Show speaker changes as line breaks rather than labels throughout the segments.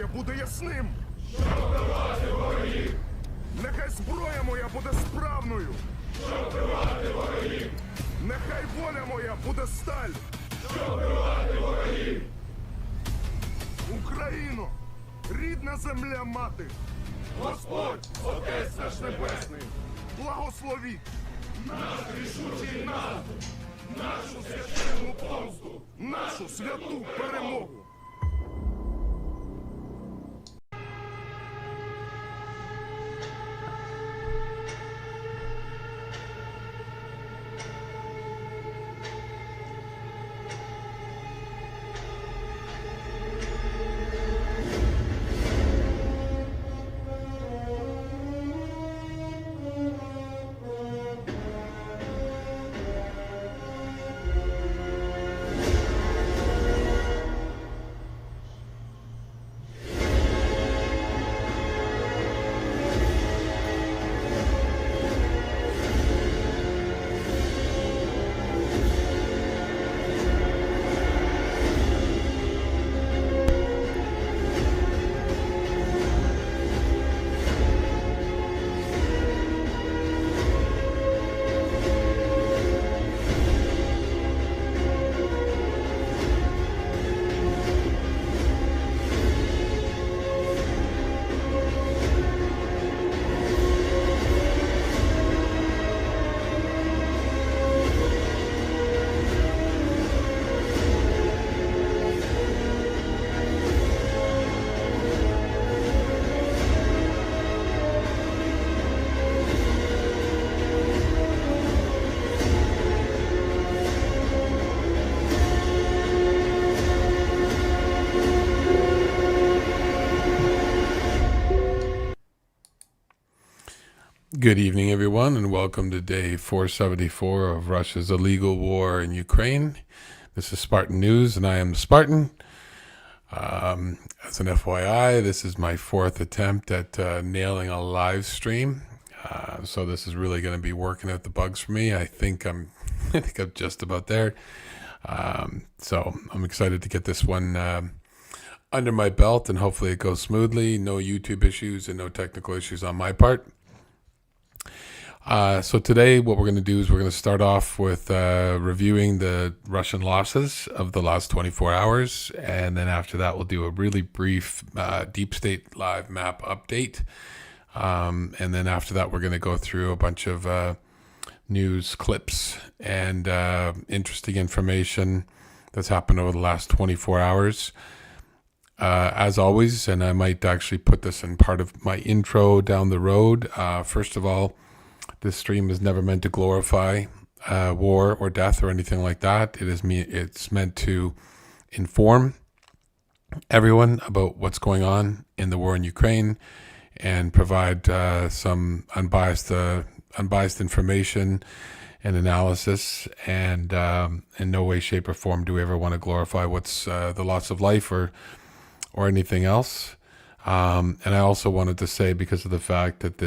моє буде ясним. Щоб вбивати ворогів. Нехай зброя моя буде справною. Щоб вбивати ворогів. Нехай воля моя буде сталь. Щоб вбивати ворогів. Україно, рідна земля мати. Господь, Отець наш Небесний, благословіть наш рішучий наступ, нашу священну помсту, нашу святу перемогу.
Good evening, everyone, and welcome to day 474 of Russia's illegal war in Ukraine. This is Spartan News, and I am the Spartan. As an FYI, this is my fourth attempt at nailing a live stream. So this is really going to be working out the bugs for me. I think I'm just about there. So I'm excited to get this one under my belt, and hopefully it goes smoothly. No YouTube issues and no technical issues on my part. So today what we're going to do is we're going to start off with reviewing the Russian losses of the last 24 hours. And then after that, we'll do a really brief Deep State live map update. And then after that, we're going to go through a bunch of news clips and interesting information that's happened over the last 24 hours. As always, and I might actually put this in part of my intro down the road. First of all, this stream is never meant to glorify war or death or anything like that. It's meant to inform everyone about what's going on in the war in Ukraine and provide some unbiased information and analysis. And in no way, shape, or form do we ever want to glorify what's the loss of life or anything else. And I also wanted to say, because of the fact that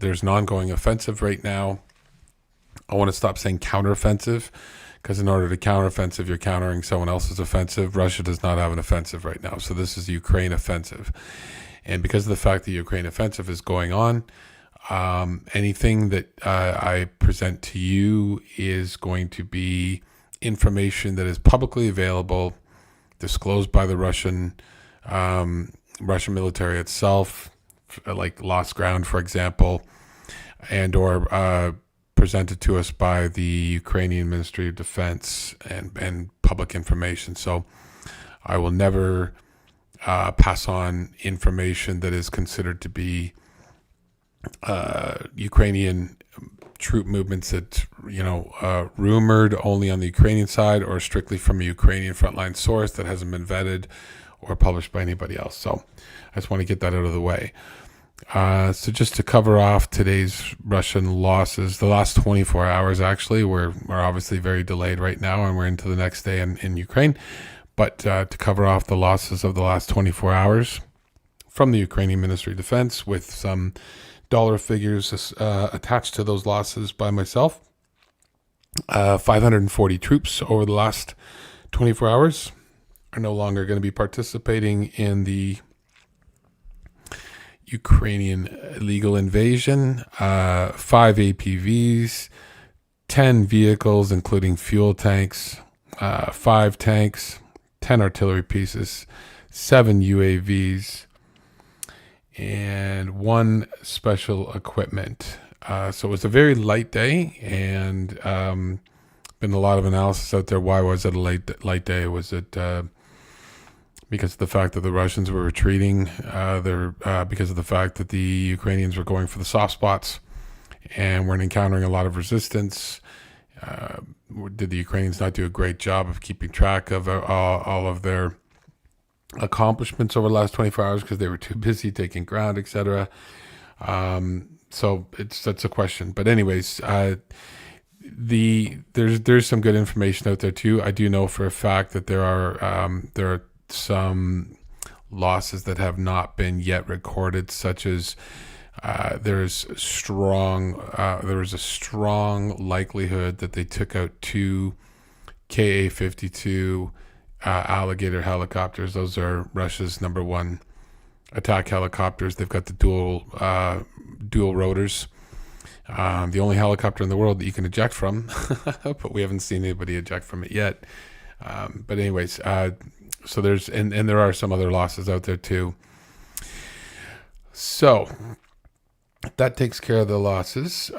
there's an ongoing offensive right now, I want to stop saying counteroffensive, because in order to counteroffensive, you're countering someone else's offensive. Russia does not have an offensive right now. So this is the Ukraine offensive. And because of the fact the Ukraine offensive is going on, anything that I present to you is going to be information that is publicly available, disclosed by the Russian military itself, like lost ground, for example, and or presented to us by the Ukrainian Ministry of Defense and public information. So I will never pass on information that is considered to be Ukrainian troop movements that, rumored only on the Ukrainian side or strictly from a Ukrainian frontline source that hasn't been vetted or published by anybody else. So I just want to get that out of the way. So just to cover off today's Russian losses, the last 24 hours, actually, we're obviously very delayed right now, and we're into the next day in Ukraine. But to cover off the losses of the last 24 hours from the Ukrainian Ministry of Defense, with some dollar figures attached to those losses by myself. 540 troops over the last 24 hours are no longer going to be participating in the Ukrainian illegal invasion. 5 APVs, 10 vehicles, including fuel tanks, 5 tanks, 10 artillery pieces, 7 UAVs, and 1 special equipment. So it was a very light day, and been a lot of analysis out there. Why was it a light day? Was it because of the fact that the Russians were retreating? Because of the fact that the Ukrainians were going for the soft spots and weren't encountering a lot of resistance? Did the Ukrainians not do a great job of keeping track of all of their accomplishments over the last 24 hours because they were too busy taking ground, etc.? So that's a question. But anyways, there's some good information out there too. I do know for a fact that there are some losses that have not been yet recorded, such as there is a strong likelihood that they took out 2 Ka-52 Alligator helicopters. Those are Russia's number 1 attack helicopters. They've got the dual rotors. The only helicopter in the world that you can eject from, but we haven't seen anybody eject from it yet. But anyways, so there's and there are some other losses out there too. So that takes care of the losses.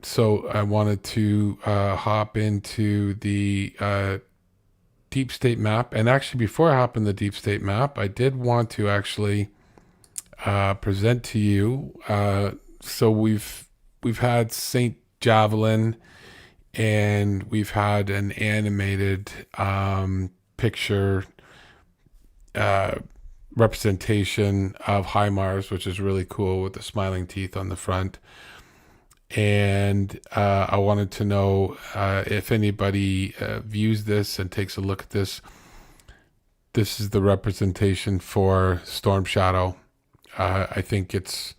So I wanted to hop into the deep state map. And actually, before I hop in the deep state map, I did want to actually present to you. So we've had Saint Javelin, and we've had an animated picture representation of HIMARS, which is really cool with the smiling teeth on the front. And I wanted to know if anybody views this and takes a look at this. This is the representation for Storm Shadow. I think it's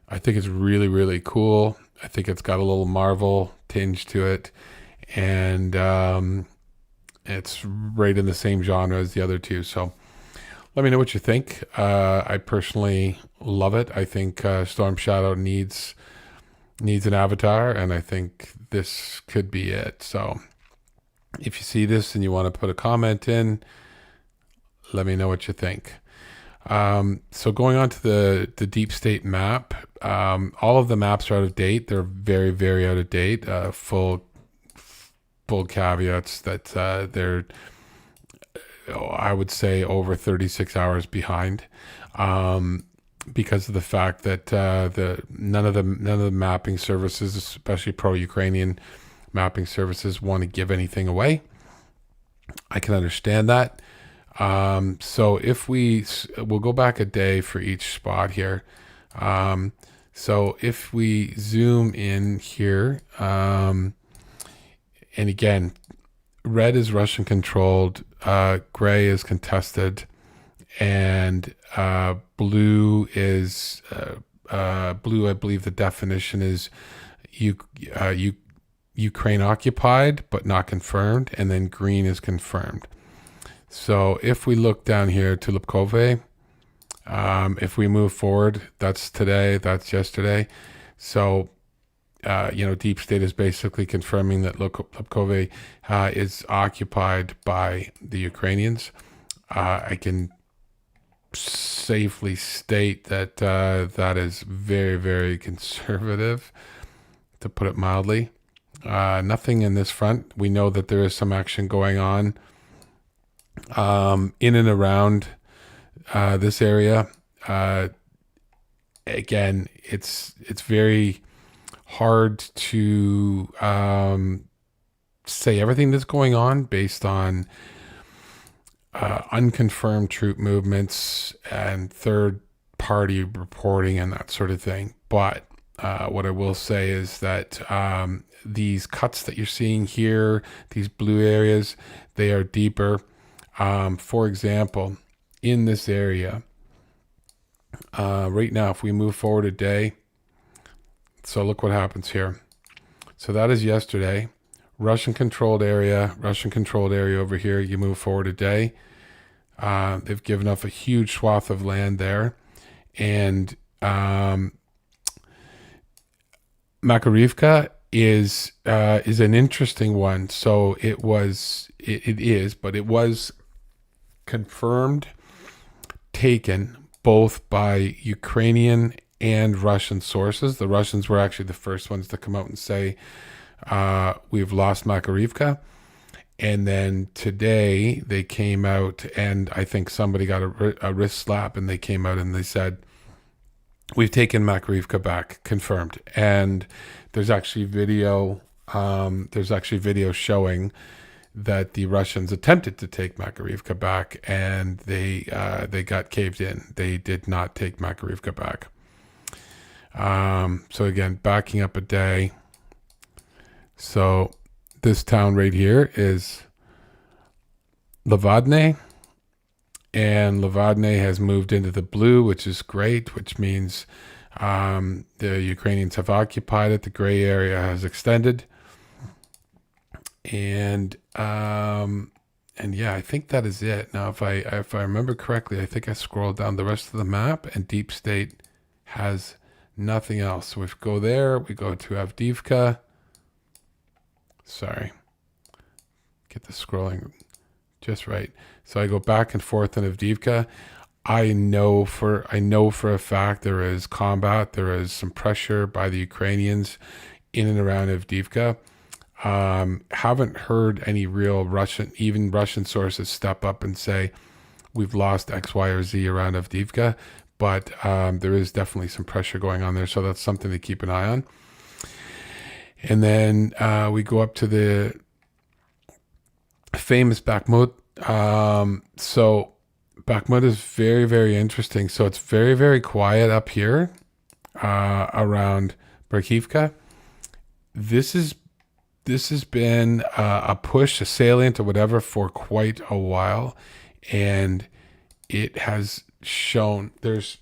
really, really cool. I think it's got a little Marvel tinge to it, and it's right in the same genre as the other two. So let me know what you think. I personally love it. I think Storm Shadow needs an avatar, and I think this could be it. So if you see this and you want to put a comment in, let me know what you think. So going on to the deep state map, all of the maps are out of date. They're very, very out of date. Full caveats that they're, I would say, over 36 hours behind, because of the fact that none of the mapping services, especially pro-Ukrainian mapping services, want to give anything away. I can understand that. So if we'll go back a day for each spot here. So if we zoom in here, and again, red is Russian controlled, gray is contested, and blue is blue. I believe the definition is Ukraine occupied but not confirmed, and then green is confirmed. So if we look down here to Lipkove, if we move forward, that's today, that's yesterday. So, Deep State is basically confirming that Lipkove is occupied by the Ukrainians. I can safely state that that is very, very conservative, to put it mildly. Nothing in this front. We know that there is some action going on in and around this area. Again, it's very hard to say everything that's going on based on unconfirmed troop movements and third party reporting and that sort of thing. But what I will say is that these cuts that you're seeing here, these blue areas, they are deeper. For example, in this area, right now, if we move forward a day, so look what happens here. So that is yesterday. Russian controlled area over here. You move forward a day. They've given up a huge swath of land there. And Makarivka is an interesting one. So it was confirmed taken both by Ukrainian and Russian sources. The Russians were actually the first ones to come out and say, we've lost Makarivka. And then today they came out, and I think somebody got a wrist slap, and they came out and they said, we've taken Makarivka back, confirmed. And there's actually video showing that the Russians attempted to take Makarivka back, and they got caved in. They did not take Makarivka back. So again, backing up a day. So this town right here is Lavadne, and Lavadne has moved into the blue, which is great, which means the Ukrainians have occupied it. The gray area has extended. And yeah, I think that is it. Now, if I remember correctly, I think I scrolled down the rest of the map, and Deep State has nothing else. So if we go there, we go to Avdiivka. Sorry, get the scrolling just right. So I go back and forth in Avdiivka. I know for a fact there is combat. There is some pressure by the Ukrainians in and around Avdiivka. Haven't heard any real Russian sources step up and say we've lost X, Y, or Z around Avdiivka, but there is definitely some pressure going on there. So that's something to keep an eye on. And then we go up to the famous Bakhmut. So Bakhmut is very, very interesting. So it's very, very quiet up here around Berkivka. This has been a push, a salient, or whatever for quite a while, and it has shown there's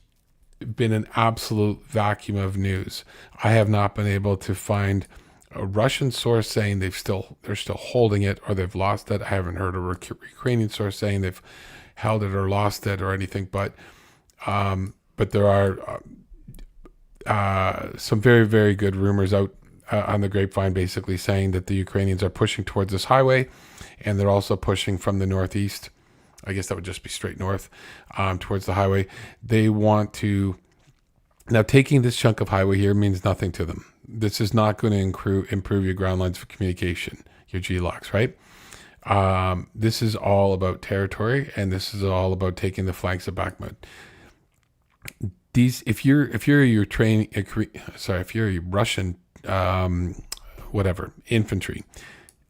been an absolute vacuum of news. I have not been able to find a Russian source saying they're still holding it or they've lost it. I haven't heard a Ukrainian source saying they've held it or lost it or anything. But there are some very, very good rumors out on the grapevine, basically saying that the Ukrainians are pushing towards this highway, and they're also pushing from the northeast. I guess that would just be straight north towards the highway. They want to. Now, taking this chunk of highway here means nothing to them. This is not going to improve your ground lines of communication, your GLOCs, right? This is all about territory, and this is all about taking the flanks of Bakhmut. If you're a Russian infantry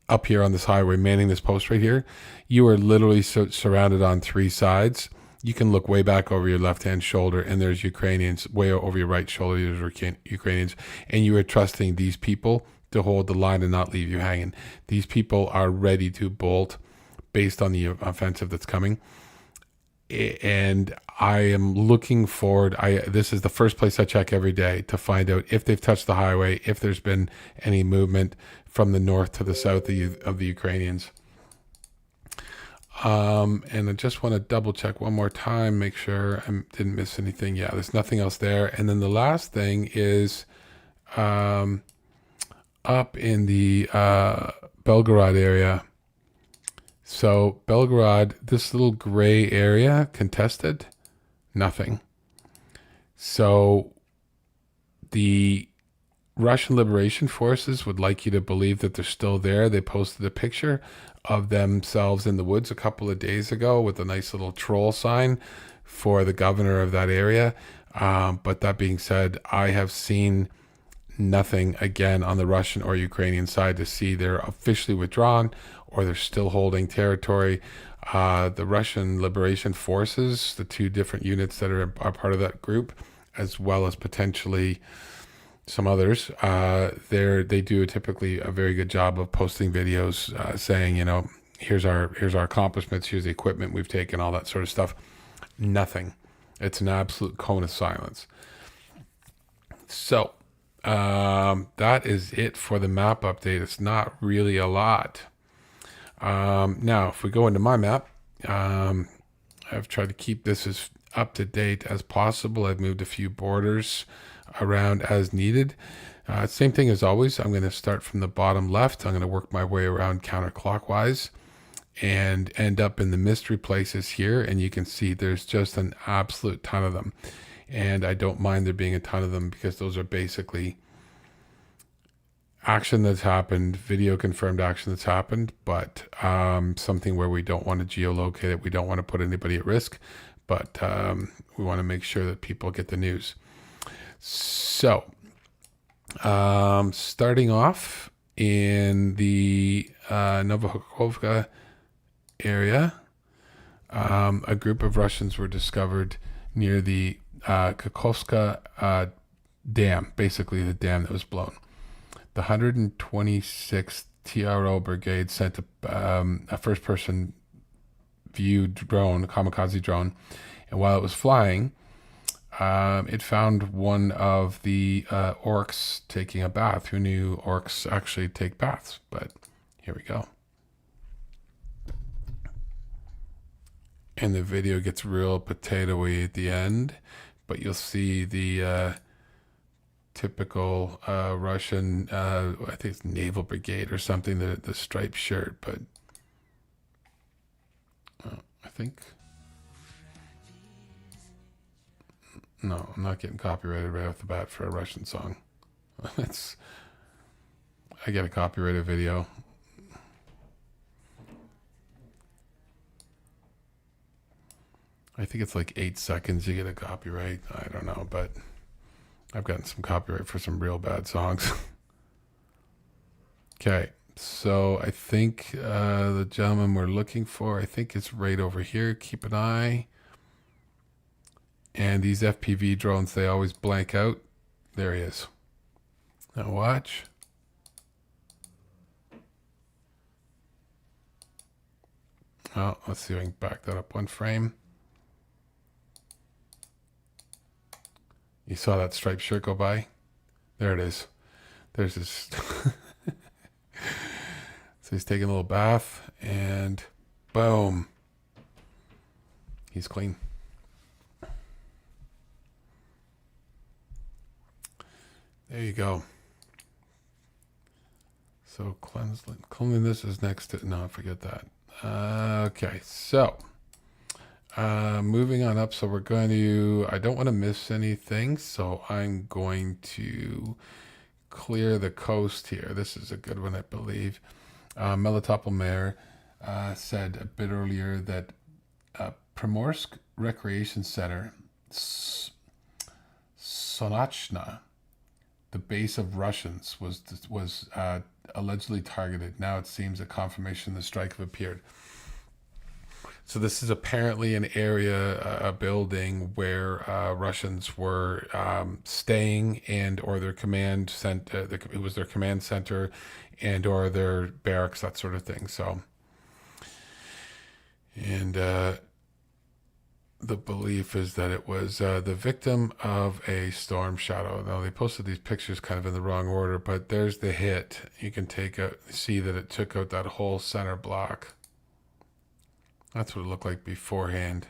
up here on this highway, manning this post right here, you are literally surrounded on three sides. You can look way back over your left-hand shoulder, and there's Ukrainians. Way over your right shoulder, there's Ukrainians. And you are trusting these people to hold the line and not leave you hanging. These people are ready to bolt based on the offensive that's coming. And I am looking forward. This is the first place I check every day to find out if they've touched the highway, if there's been any movement from the north to the south of the Ukrainians. And I just want to double check one more time, make sure I didn't miss anything. Yeah, there's nothing else there. And then the last thing is up in the Belgorod area. So Belgorod, this little gray area, contested, nothing. So the Russian Liberation Forces would like you to believe that they're still there. They posted a picture of themselves in the woods a couple of days ago with a nice little troll sign for the governor of that area. But that being said, I have seen nothing again on the Russian or Ukrainian side to see they're officially withdrawn or they're still holding territory. The Russian Liberation Forces, the two different units that are part of that group, as well as potentially some others, they do typically a very good job of posting videos saying, here's our accomplishments, here's the equipment we've taken, all that sort of stuff. Nothing. It's an absolute cone of silence. So that is it for the map update. It's not really a lot. Now, if we go into my map, I've tried to keep this as up to date as possible. I've moved a few borders around as needed. Same thing as always. I'm going to start from the bottom left. I'm going to work my way around counterclockwise and end up in the mystery places here. And you can see there's just an absolute ton of them. And I don't mind there being a ton of them because those are basically action that's happened, video confirmed action that's happened, but something where we don't want to geolocate it. We don't want to put anybody at risk, but we want to make sure that people get the news. So starting off in the Novokhovka area, a group of Russians were discovered near the Kakhovska dam, basically the dam that was blown. The 126th TRO Brigade sent a first-person view drone, a kamikaze drone, and while it was flying, it found one of the orcs taking a bath. Who knew orcs actually take baths? But here we go. And the video gets real potatoey at the end, but you'll see the typical Russian, I think it's Naval Brigade or something, the striped shirt, but I think, no, I'm not getting copyrighted right off the bat for a Russian song. I get a copyrighted video. I think it's like 8 seconds you get a copyright. I don't know, but I've gotten some copyright for some real bad songs. Okay, so I think the gentleman we're looking for, I think it's right over here. Keep an eye. And these FPV drones, they always blank out. There he is. Now watch. Oh, let's see if I can back that up one frame. You saw that striped shirt go by? There it is. There's this. So he's taking a little bath and boom. He's clean. There you go. So cleanliness is next to, no, forget that. Okay, so moving on up. So we're going to, I don't want to miss anything, so I'm going to clear the coast here. This is a good one, I believe. Melitopol Mayor said a bit earlier that Primorsk Recreation Center, Sonachna, the base of Russians, was allegedly targeted. Now it seems a confirmation the strike have appeared. So this is apparently an area, a building where Russians were staying, and or their command center. It was their command center, and or their barracks, that sort of thing. So, and the belief is that it was the victim of a storm shadow. Now they posted these pictures kind of in the wrong order, but there's the hit. You can see that it took out that whole center block. That's what it looked like beforehand.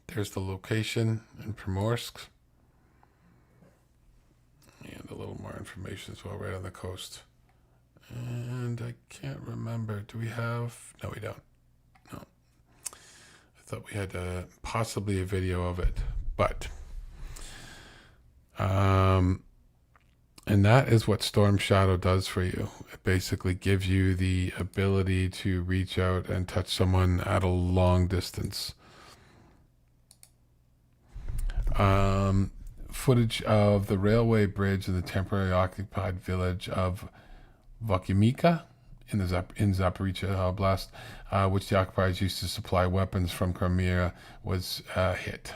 There's the location in Primorsk. And a little more information as well, right on the coast. And I can't remember. Do we have? No, we don't. No. I thought we had possibly a video of it. But and that is what Storm Shadow does for you. It basically gives you the ability to reach out and touch someone at a long distance. Footage of the railway bridge in the temporarily occupied village of Vokimika in Zaporizhia Oblast, which the occupiers used to supply weapons from Crimea, was hit.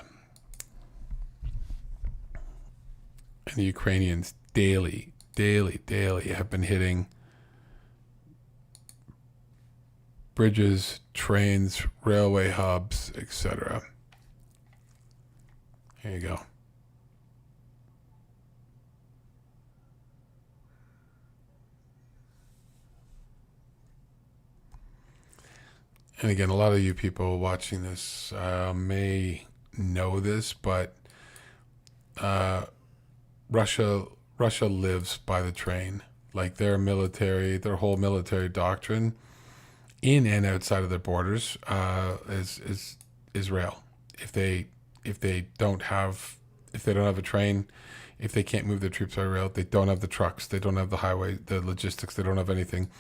And the Ukrainians daily have been hitting bridges, trains, railway hubs, etc. Here you go. And again, a lot of you people watching this may know this, but Russia lives by the train. Like their military, their whole military doctrine, in and outside of their borders, is rail. If they don't have a train, if they can't move their troops by rail, they don't have the trucks, they don't have the highway, the logistics, they don't have anything.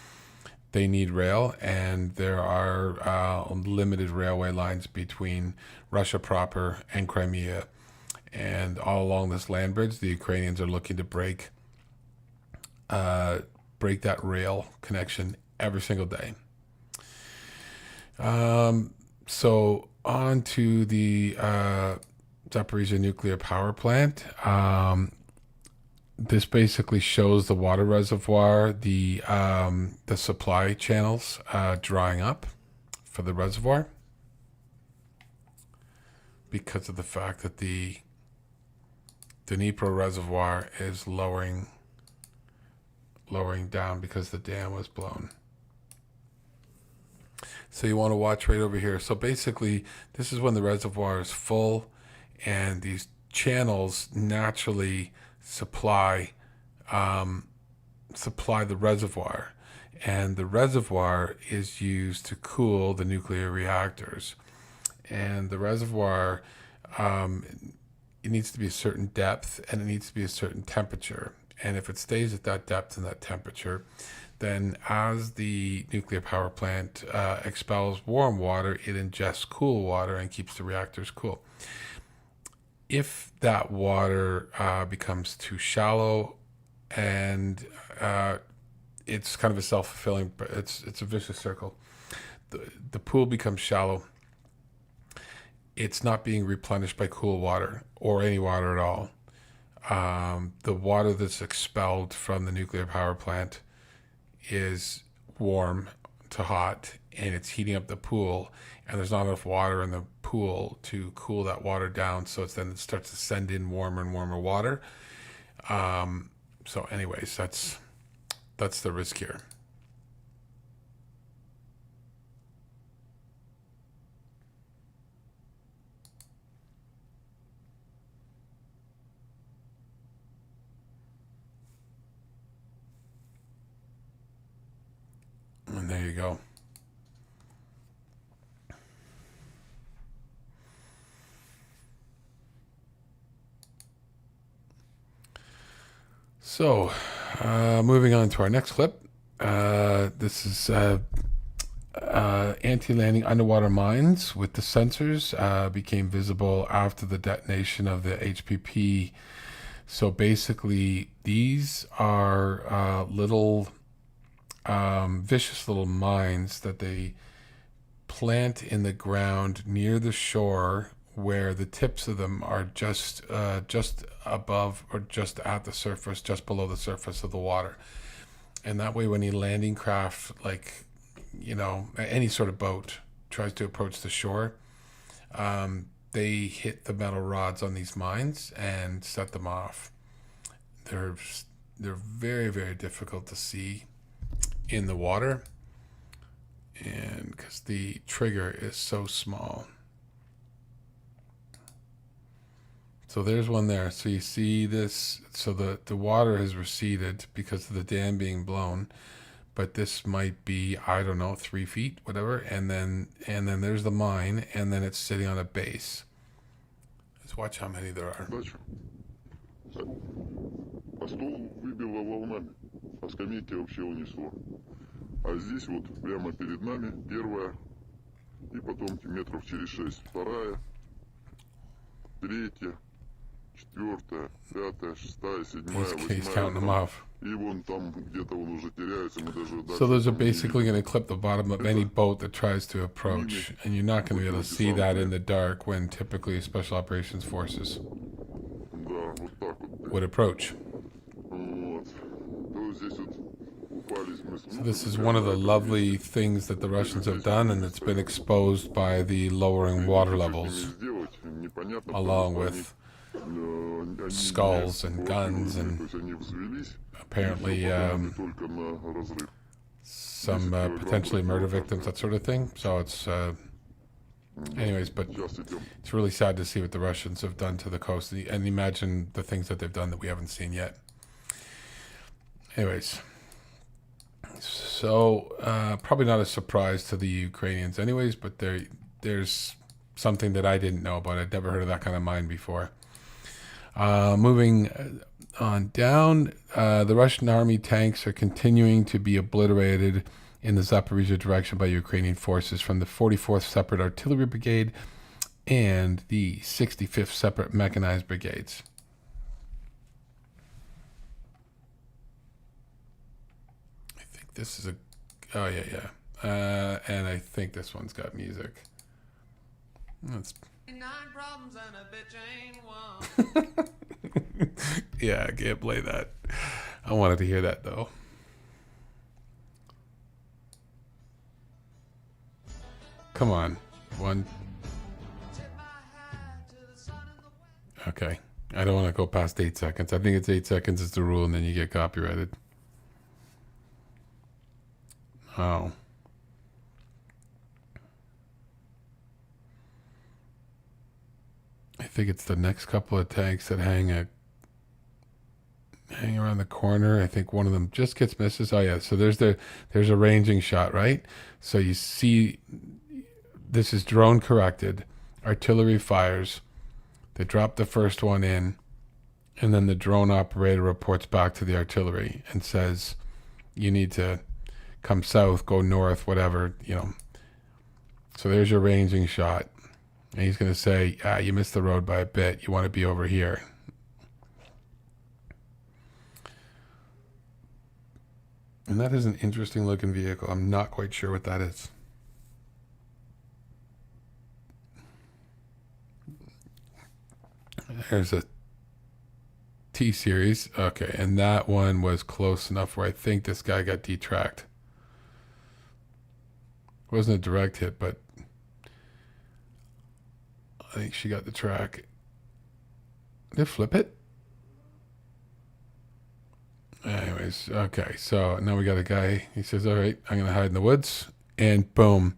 They need rail, and there are limited railway lines between Russia proper and Crimea. And all along this land bridge, the Ukrainians are looking to break that rail connection every single day. So on to the Zaporizhzhia nuclear power plant. This basically shows the water reservoir, the supply channels drying up for the reservoir because of the fact that the Dnipro reservoir is lowering down because the dam was blown. So you want to watch right over here. So basically, this is when the reservoir is full, and these channels naturally supply the reservoir, and the reservoir is used to cool the nuclear reactors. And the reservoir, it needs to be a certain depth, and it needs to be a certain temperature. And if it stays at that depth and that temperature, then as the nuclear power plant expels warm water, it ingests cool water and keeps the reactors cool. If that water becomes too shallow, and it's kind of a self-fulfilling, it's a vicious circle. The pool becomes shallow. It's not being replenished by cool water or any water at all. The water that's expelled from the nuclear power plant is warm to hot, and it's heating up the pool, and there's not enough water in the pool to cool that water down, so it starts to send in warmer and warmer water. So anyways, that's the risk here. And there you go. So, moving on to our next clip. This is anti-landing underwater mines with the sensors became visible after the detonation of the HPP. So basically, these are little vicious little mines that they plant in the ground near the shore, where the tips of them are just above or just at the surface, just below the surface of the water. And that way, when a landing craft, like, any sort of boat, tries to approach the shore, they hit the metal rods on these mines and set them off. They're very, very difficult to see in the water, and because the trigger is so small. So there's one there. So you see this. So the water has receded because of the dam being blown, but this might be, I don't know, 3 feet, whatever. And then there's the mine, and then it's sitting on a base. Let's watch how many there are.
А стол выбило волнами, а скамейки вообще унесло. А здесь вот прямо перед нами первая, и потом метров через 6 вторая, третья, четвертая, пятая, шестая, седьмая,
He's counting them
восьмая.
off.
И вон там где-то он уже теряется, мы даже
So those are
там не
basically
видим.
going to clip the bottom of any boat that tries to approach, and you're not going to be able to see that in the dark when typically special operations forces
Да, вот так вот.
would approach.
Вот. То здесь вот упали мы с
So this is one of the lovely things that the Russians have done, and it's been exposed by the lowering water levels, along with skulls and guns and apparently some potentially murder victims, that sort of thing. So it's, anyways, but
Сейчас идем.
it's really sad to see what the Russians have done to the coast, and imagine the things that they've done that we haven't seen yet. Anyways, so probably not a surprise to the Ukrainians, anyways, but there's something that I didn't know about. I'd never heard of that kind of mine before. Moving on down, the Russian army tanks are continuing to be obliterated in the Zaporizhia direction by Ukrainian forces from the 44th Separate Artillery Brigade and the 65th Separate Mechanized Brigades. I think this is oh yeah. And I think this one's got music. That's
9 problems and a bitch ain't one.
yeah, I can't play that. I wanted to hear that though. Come on. One.
Tip my hat to the sun and the west.
Okay. I don't want to go past 8 seconds. I think it's 8 seconds is the rule, and then you get copyrighted. Oh. I think it's the next couple of tanks that hang around the corner. I think one of them just gets misses. Oh yeah, so there's a ranging shot, right? So you see, this is drone corrected. Artillery fires. They drop the first one in, and then the drone operator reports back to the artillery and says, you need to come south, go north, whatever, you know. So there's your ranging shot. And he's going to say, you missed the road by a bit. You want to be over here. And that is an interesting looking vehicle. I'm not quite sure what that is. There's a T-Series. Okay, and that one was close enough where I think this guy got detracked. Wasn't a direct hit, but I think she got the track. Did it flip it? Anyways, okay, so now we got a guy. He says, all right, I'm going to hide in the woods. And boom.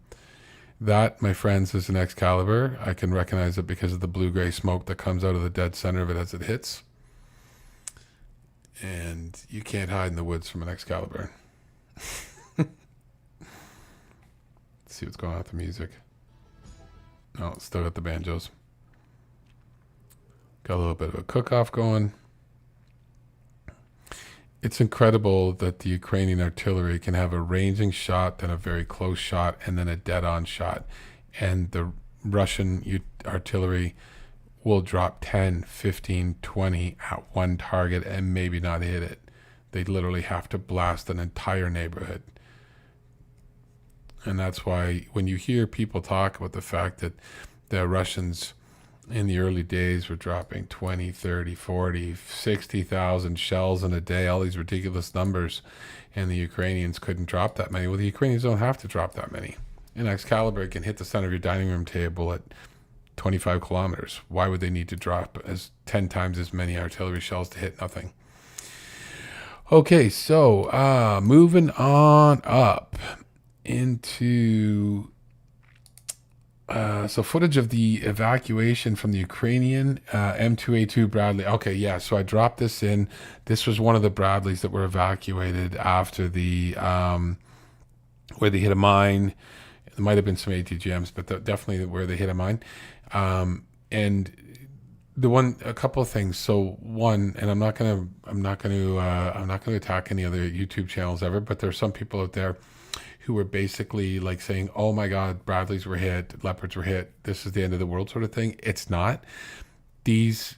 That, my friends, is an Excalibur. I can recognize it because of the blue-gray smoke that comes out of the dead center of it as it hits. And you can't hide in the woods from an Excalibur. Let's see what's going on with the music. Oh, still got the banjos. Got a little bit of a cook-off going. It's incredible that the Ukrainian artillery can have a ranging shot, then a very close shot, and then a dead-on shot. And the Russian artillery will drop 10, 15, 20 at one target and maybe not hit it. They literally have to blast an entire neighborhood. And that's why when you hear people talk about the fact that the Russians in the early days were dropping 20, 30, 40, 60,000 shells in a day, all these ridiculous numbers, and the Ukrainians couldn't drop that many. Well, the Ukrainians don't have to drop that many. An Excalibur can hit the center of your dining room table at 25 kilometers. Why would they need to drop 10 times as many artillery shells to hit nothing? Okay, so moving on up into so footage of the evacuation from the Ukrainian M2A2 Bradley. Okay, yeah, so I dropped this in. This was one of the Bradleys that were evacuated after the where they hit a mine. There might have been some ATGMs, but definitely where they hit a mine. And a couple of things. So one, and I'm not gonna attack any other YouTube channels ever, but there's some people out there who were basically like saying, oh my God, Bradleys were hit, Leopards were hit, this is the end of the world sort of thing. It's not. These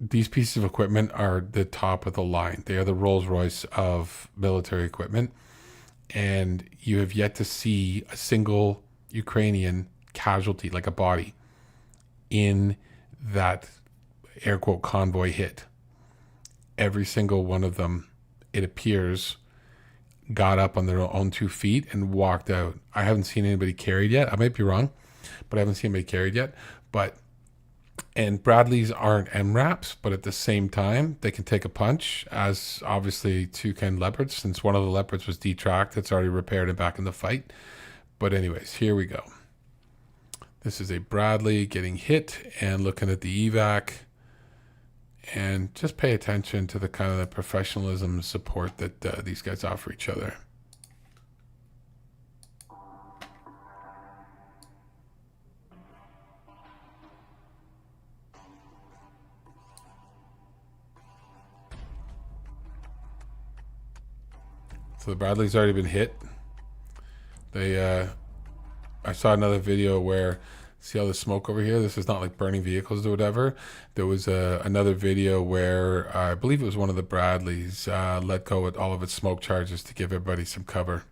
pieces of equipment are the top of the line. They are the Rolls Royce of military equipment. And you have yet to see a single Ukrainian casualty, like a body, in that air quote convoy hit. Every single one of them, it appears, got up on their own 2 feet and walked out. I haven't seen anybody carried yet. I might be wrong, but I haven't seen anybody carried yet. But And Bradleys aren't MRAPs, but at the same time, they can take a punch, as obviously two can Leopards. Since one of the Leopards was detracked, it's already repaired and back in the fight. But anyways, here we go. This is a Bradley getting hit and looking at the evac. And just pay attention to the kind of the professionalism and support that these guys offer each other. So the Bradley's already been hit. I saw another video where, see all the smoke over here? This is not like burning vehicles or whatever. There was another video where I believe it was one of the Bradleys let go with all of its smoke charges to give everybody some cover.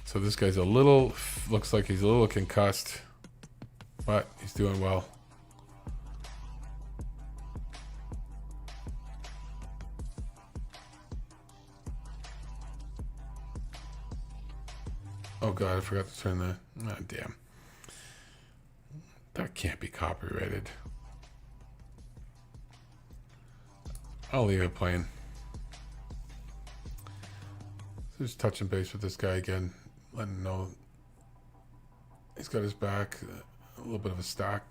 So this guy's looks like he's a little concussed, but he's doing well. Oh God, I forgot to turn the, oh damn. That can't be copyrighted. I'll leave it playing. Just touching base with this guy again. Letting him know he's got his back, a little bit of a stack.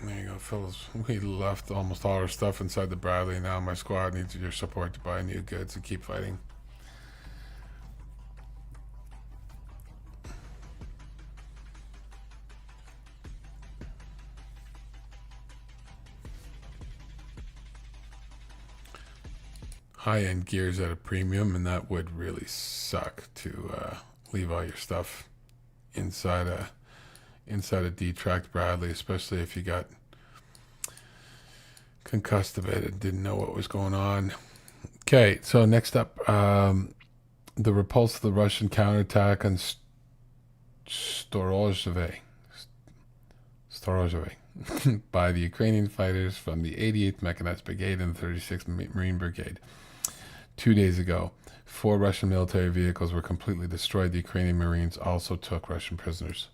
There you go, fellas. We left almost all our stuff inside the Bradley. Now my squad needs your support to buy new goods and keep fighting. High-end gear's at a premium, and that would really suck to leave all your stuff inside a detracked Bradley, especially if you got concussed a bit and didn't know what was going on. Okay, so next up, the repulse of the Russian counterattack on Storozheve by the Ukrainian fighters from the 88th Mechanized Brigade and the 36th Marine Brigade. 2 days ago, 4 Russian military vehicles were completely destroyed. The Ukrainian Marines also took Russian prisoners.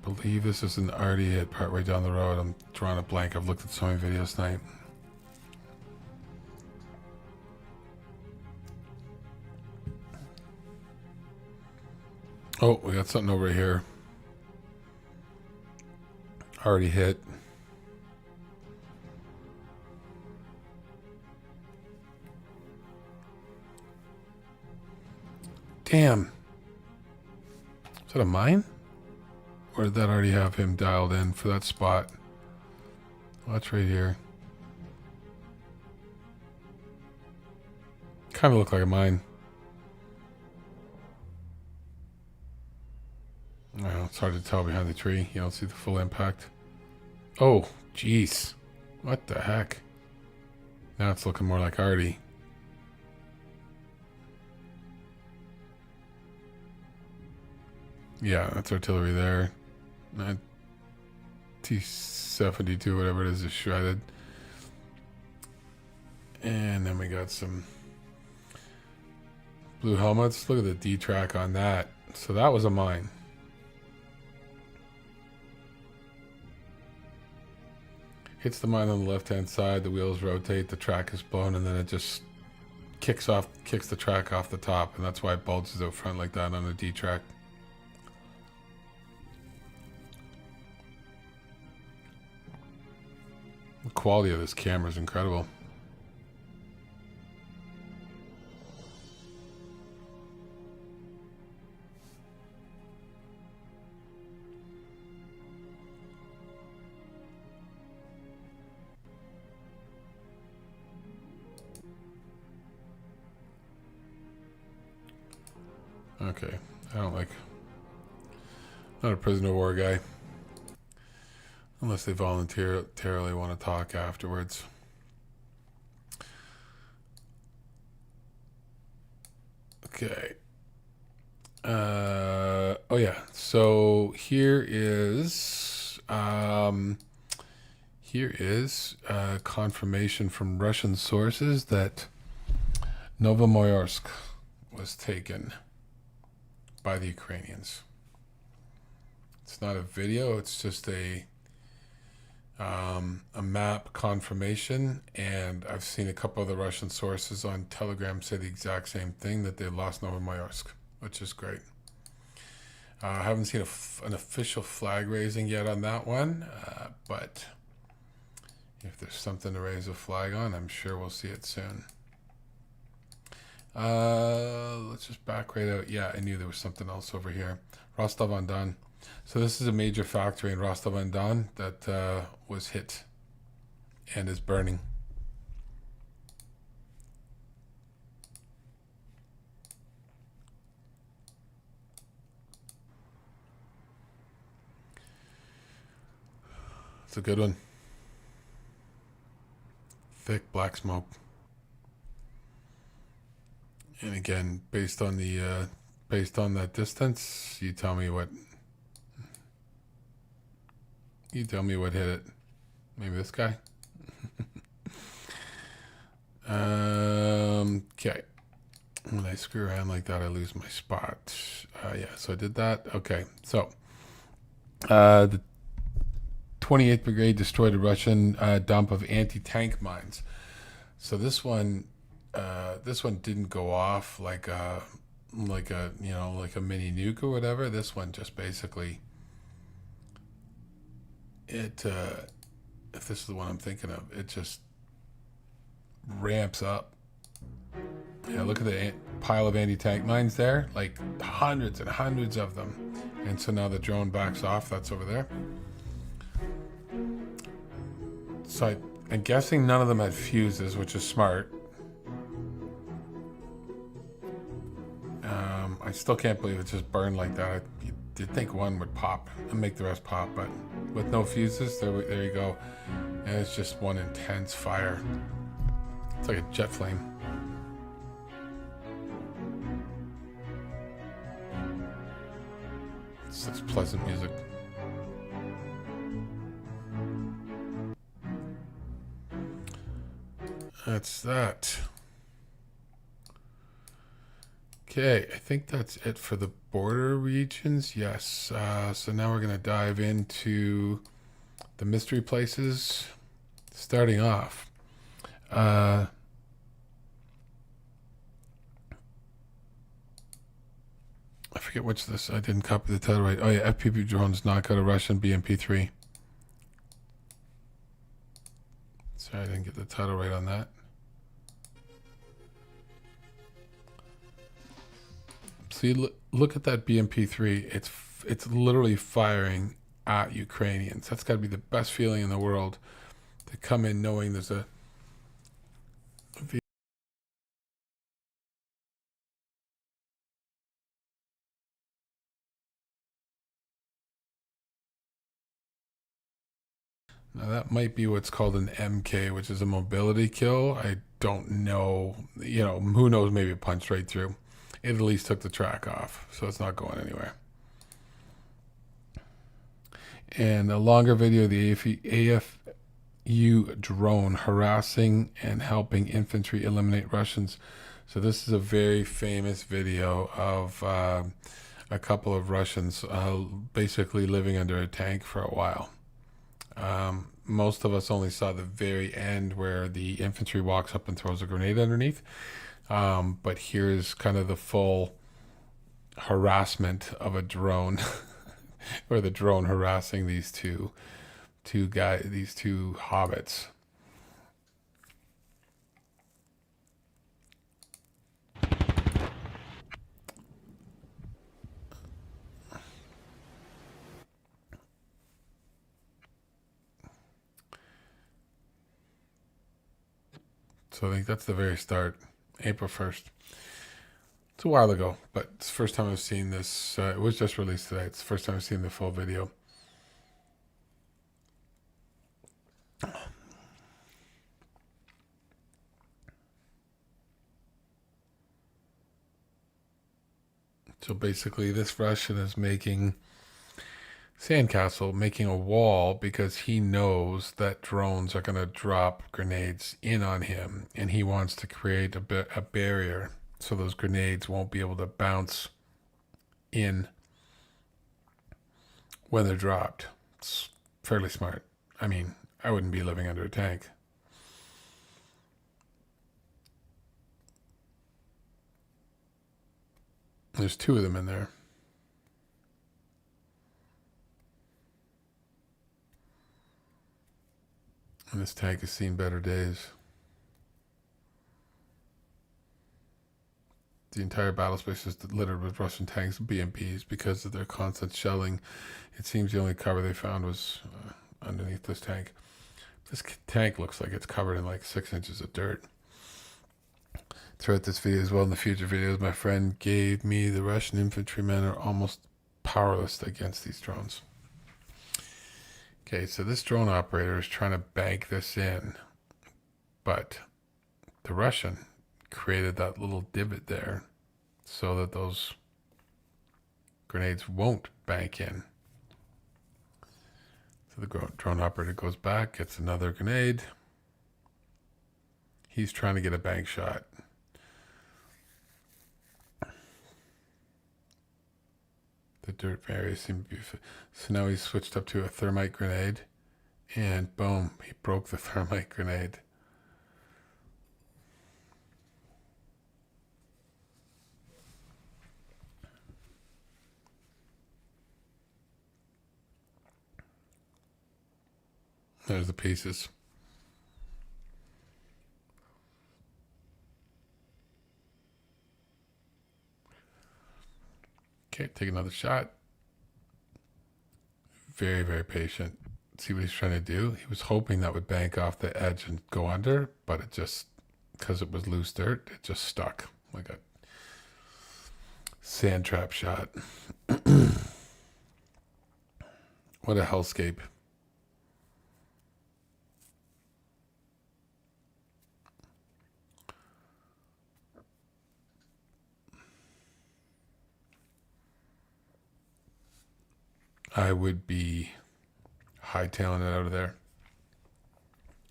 I believe this is an already hit partway down the road. I'm drawing a blank. I've looked at so many videos tonight. Oh, we got something over here. Already hit. Damn. Is that a mine? Or did that already have him dialed in for that spot? Well, that's right here. Kind of look like a mine. I don't know, it's hard to tell behind the tree. You don't see the full impact. Oh, jeez. What the heck? Now it's looking more like Artie. Yeah, that's artillery there. T-72, whatever it is shredded. And then we got some blue helmets. Look at the D-track on that. So that was a mine. Hits the mine on the left-hand side. The wheels rotate. The track is blown, and then it just kicks the track off the top, and that's why it bulges out front like that on a D-track. The quality of this camera is incredible. Okay. I don't like. Not a prisoner of war guy. Unless they voluntarily want to talk afterwards. Okay. Oh yeah. So here is confirmation from Russian sources that Novomayorsk was taken by the Ukrainians. It's not a video. It's just a map confirmation, and I've seen a couple of the Russian sources on Telegram say the exact same thing, that they lost Novomayorsk, which is great. I haven't seen an official flag raising yet on that one, but if there's something to raise a flag on, I'm sure we'll see it soon. Let's just back right out. Yeah, I knew there was something else over here. Rostov-on-Don. So this is a major factory in Rostov-on-Don that was hit and is burning. It's a good one. Thick black smoke. And again, based on that distance, you tell me what hit it. Maybe this guy. Okay. When I screw around like that, I lose my spot. Yeah, so I did that. Okay, so the 28th Brigade destroyed a Russian dump of anti-tank mines. So this one didn't go off like a mini nuke or whatever. This one just basically if this is the one I'm thinking of, it just ramps up. Yeah, look at the pile of anti-tank mines there, like hundreds and hundreds of them. And so now the drone backs off. That's over there. So I'm guessing none of them had fuses, which is smart. I still can't believe it just burned like that. You'd think one would pop and make the rest pop, but with no fuses, there you go. And it's just one intense fire. It's like a jet flame. It's such pleasant music. That's that. Okay, I think that's it for the border regions. Yes. So now we're going to dive into the mystery places. Starting off. I forget which this. I didn't copy the title right. Oh yeah, FPV drones knock out a Russian BMP-3. Sorry, I didn't get the title right on that. See, look at that BMP-3. It's literally firing at Ukrainians. That's got to be the best feeling in the world, to come in knowing there's a now that might be what's called an MK, which is a mobility kill. I don't know. You know, who knows? Maybe it punched right through. It at least took the track off, so it's not going anywhere. And a longer video of the AFU drone harassing and helping infantry eliminate Russians. So this is a very famous video of a couple of Russians basically living under a tank for a while. Most of us only saw the very end where the infantry walks up and throws a grenade underneath. But here's kind of the full harassment of a drone, or the drone harassing these two hobbits. So I think that's the very start, April 1st. It's a while ago, but it's the first time I've seen this. It was just released today. It's the first time I've seen the full video. So basically, this Russian is making sandcastle, making a wall because he knows that drones are going to drop grenades in on him, and he wants to create a barrier so those grenades won't be able to bounce in when they're dropped. It's fairly smart. I mean, I wouldn't be living under a tank. There's two of them in there. And this tank has seen better days. The entire battle space is littered with Russian tanks and BMPs because of their constant shelling. It seems the only cover they found was underneath this tank. This tank looks like it's covered in like 6 inches of dirt. Throughout this video as well, in the future videos, my friend gave me the Russian infantrymen are almost powerless against these drones. Okay, so this drone operator is trying to bank this in, but the Russian created that little divot there so that those grenades won't bank in. So the drone operator goes back, gets another grenade. He's trying to get a bank shot. The dirt areas seem to be... So now he's switched up to a thermite grenade. And boom, he broke the thermite grenade. There's the pieces. Okay, take another shot. Very, very patient. See what he's trying to do? He was hoping that would bank off the edge and go under, but it just, because it was loose dirt, it just stuck like a sand trap shot. What a hellscape. I would be hightailing it out of there.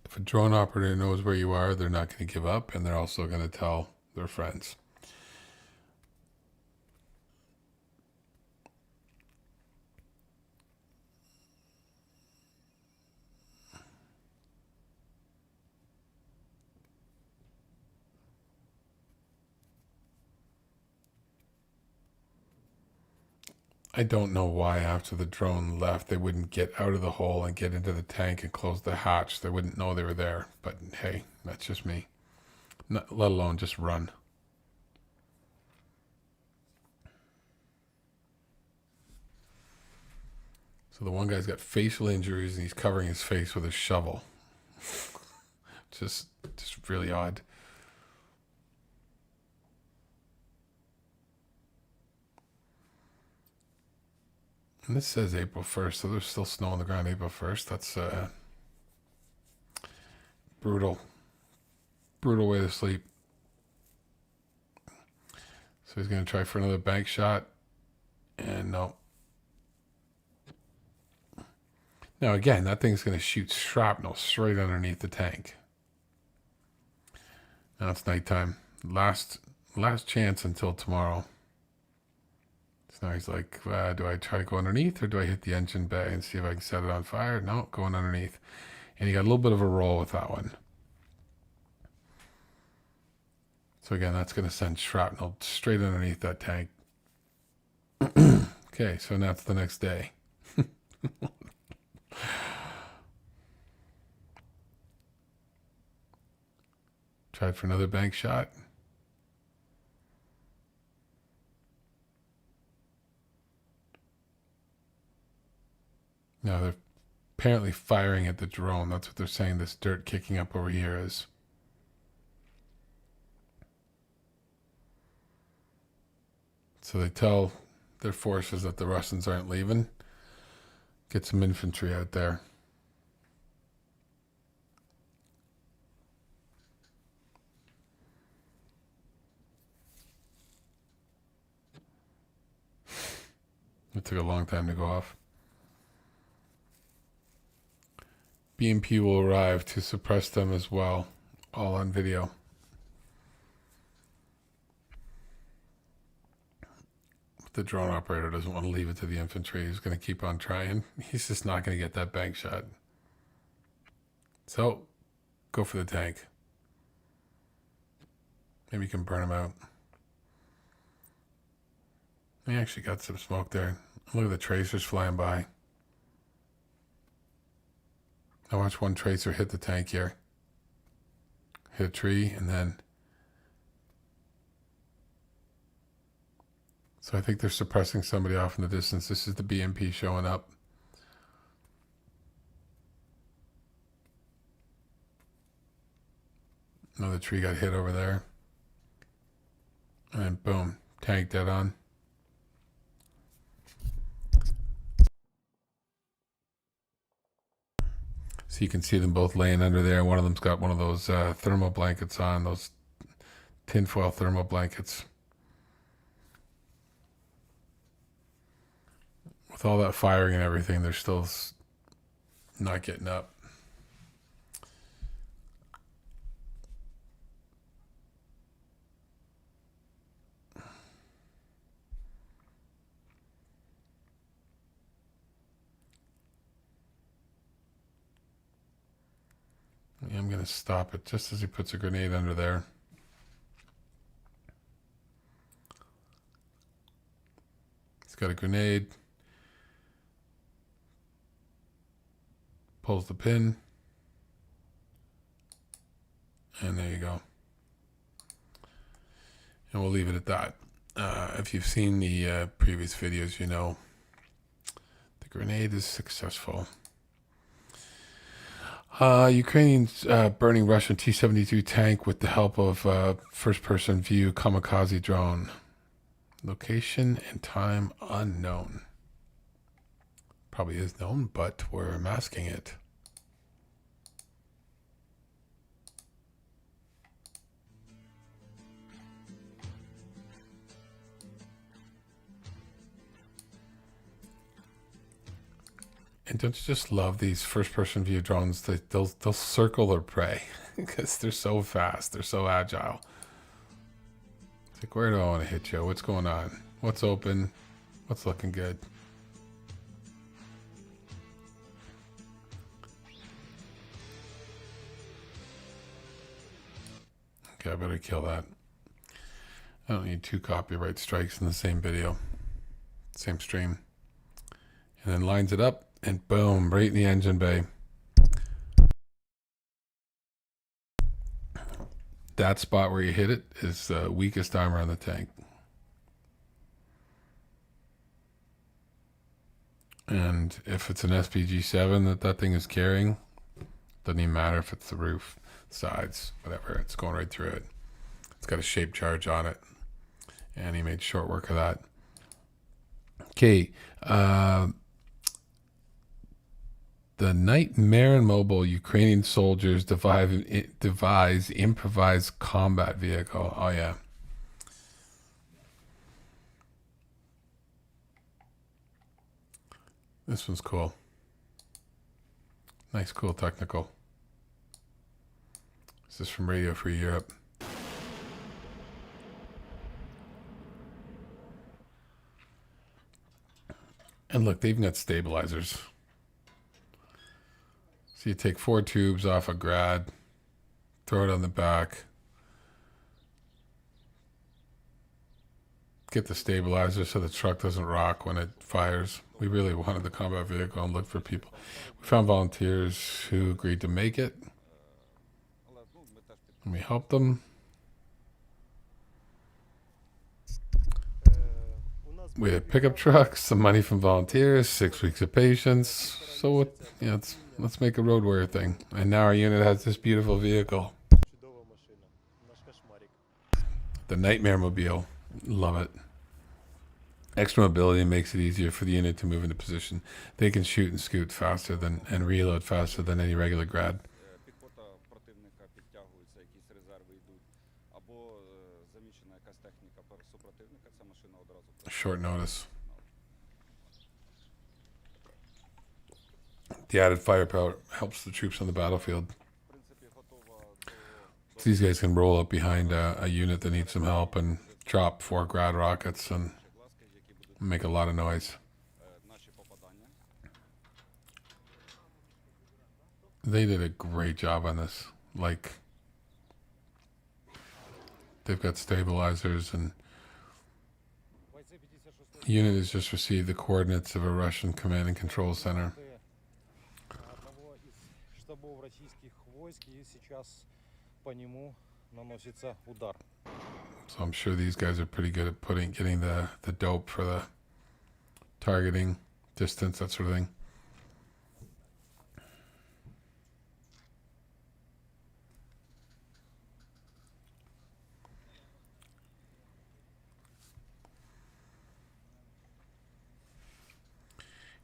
If a drone operator knows where you are, they're not going to give up, and they're also going to tell their friends. I don't know why after the drone left they wouldn't get out of the hole and get into the tank and close the hatch. They wouldn't know they were there. But hey, that's just me. Not, let alone just run. So the one guy's got facial injuries and he's covering his face with a shovel. just really odd. And this says April 1st, so there's still snow on the ground April 1st. That's brutal. Brutal way to sleep. So he's going to try for another bank shot. And no. Now again, that thing's going to shoot shrapnel straight underneath the tank. Now it's nighttime. Last chance until tomorrow. So now he's like, do I try to go underneath or do I hit the engine bay and see if I can set it on fire? No, going underneath. And he got a little bit of a roll with that one. So again, that's going to send shrapnel straight underneath that tank. Okay, so now it's the next day. Tried for another bank shot. Now they're apparently firing at the drone. That's what they're saying this dirt kicking up over here is. So they tell their forces that the Russians aren't leaving. Get some infantry out there. It took a long time to go off. BMP will arrive to suppress them as well, all on video. But the drone operator doesn't want to leave it to the infantry. He's going to keep on trying. He's just not going to get that bank shot. So, go for the tank. Maybe you can burn him out. He actually got some smoke there. Look at the tracers flying by. I watched one tracer hit the tank here. Hit a tree and then... So I think they're suppressing somebody off in the distance. This is the BMP showing up. Another tree got hit over there. And then boom, tank dead on. So you can see them both laying under there. One of them's got one of those thermal blankets on, those tinfoil thermal blankets. With all that firing and everything, they're still not getting up. I'm going to stop it just as he puts a grenade under there. He's got a grenade. Pulls the pin. And there you go. And we'll leave it at that. If you've seen the previous videos, you know the grenade is successful. Ukrainians burning Russian T-72 tank with the help of first-person view kamikaze drone. Location and time unknown. Probably is known, but we're masking it. And don't you just love these first-person view drones? They'll circle their prey because they're so fast. They're so agile. It's like, where do I want to hit you? What's going on? What's open? What's looking good? Okay, I better kill that. I don't need 2 copyright strikes in the same video, same stream. And then lines it up. And boom, right in the engine bay. That spot where you hit it is the weakest armor on the tank. And if it's an SPG-7 that thing is carrying, doesn't even matter if it's the roof, sides, whatever. It's going right through it. It's got a shape charge on it. And he made short work of that. Okay. The Nightmare Mobile Ukrainian soldiers devise improvised combat vehicle. Oh, yeah. This one's cool. Nice, cool technical. This is from Radio Free Europe. And look, they even got stabilizers. So you take 4 tubes off a grad, throw it on the back, get the stabilizer so the truck doesn't rock when it fires. We really wanted the combat vehicle and looked for people. We found volunteers who agreed to make it, and we helped them. We had pickup trucks, some money from volunteers, 6 weeks of patience. So what? Yeah, let's make a road warrior thing. And now our unit has this beautiful vehicle, the Nightmare Mobile. Love it. Extra mobility makes it easier for the unit to move into position. They can shoot and scoot faster than and reload faster than any regular grad.
Піхота противника підтягується, якісь резерви йдуть, або замічена якась техніка супротивника, ця машина одразу
Short notice. The added firepower helps the troops on the battlefield.
в принципі готова до
These guys can roll up behind a unit that needs some help and drop 4 grad rockets and
глазки, які будуть
make a lot of noise.
наші попадання.
They did a great job on this. Like, they've got stabilizers, and
Бойцы 56-й
unit has just received the coordinates of a Russian command and control center.
одного из штабов российских войск, и сейчас по нему наносится удар.
So I'm sure these guys are pretty good at getting the dope for the targeting, distance, that sort of thing.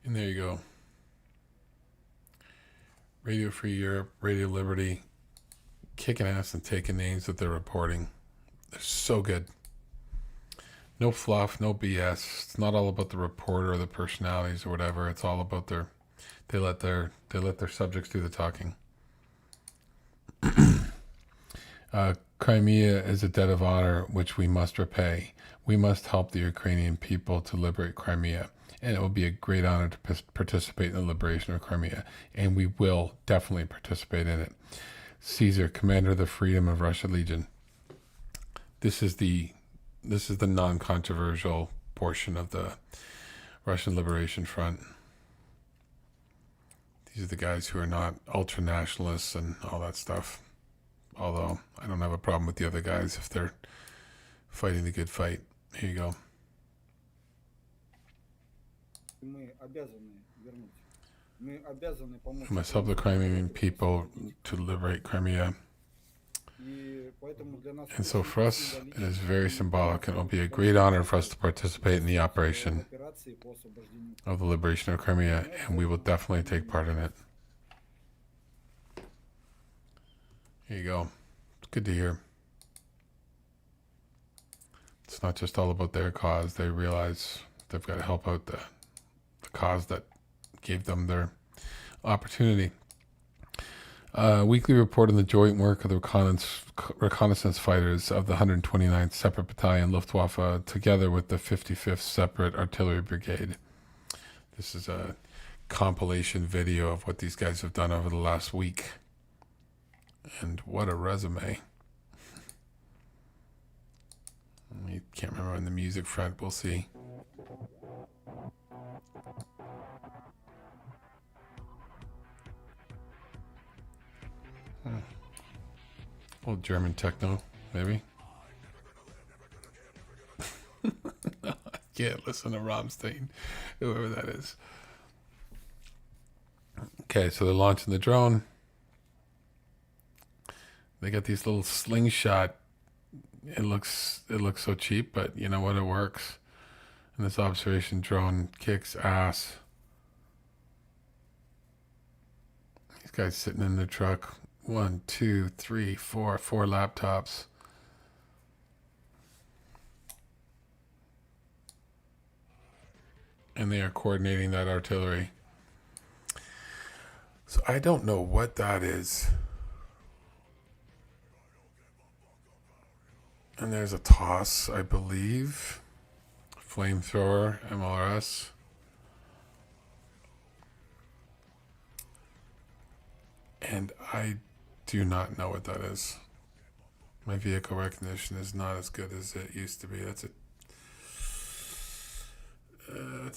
And there you go. Radio Free Europe, Radio Liberty, kicking ass and taking names that they're reporting. They're so good. No fluff, no BS. It's not all about the reporter or the personalities or whatever. It's all about they let their subjects do the talking. Crimea is a debt of honor which we must repay. We must help the Ukrainian people to liberate Crimea. And it will be a great honor to participate in the liberation of Crimea. And we will definitely participate in it. Caesar, commander of the Freedom of Russia Legion. This is the non-controversial portion of the Russian Liberation Front. These are the guys who are not ultra-nationalists and all that stuff. Although, I don't have a problem with the other guys if they're fighting the good fight. Here you go.
Мы обязаны вернуть. Мы обязаны помочь.
We must help the Crimean people to liberate Crimea.
И поэтому для нас
And so for us, it is very symbolic, and it will be a great honor for us to participate in the operation
операции по освобождению.
of the liberation of Crimea, and we will definitely take part in it. Here you go. It's good to hear. It's not just all about their cause. They realize they've got to help out the cause that gave them their opportunity. Weekly report on the joint work of the reconnaissance fighters of the 129th Separate Battalion Luftwaffe together with the 55th Separate Artillery Brigade. This is a compilation video of what these guys have done over the last week. And what a resume. I can't remember on the music front. We'll see. Old German techno, maybe. I can't listen to Rammstein, whoever that is. Okay, so they're launching the drone. They got these little slingshot. It looks so cheap, but you know what? It works. And this observation drone kicks ass. These guys sitting in the truck. 1, 2, 3, 4 laptops. And they are coordinating that artillery. So I don't know what that is. And there's a toss, I believe. Flamethrower, MLRS. And I do not know what that is. My vehicle recognition is not as good as it used to be. It's a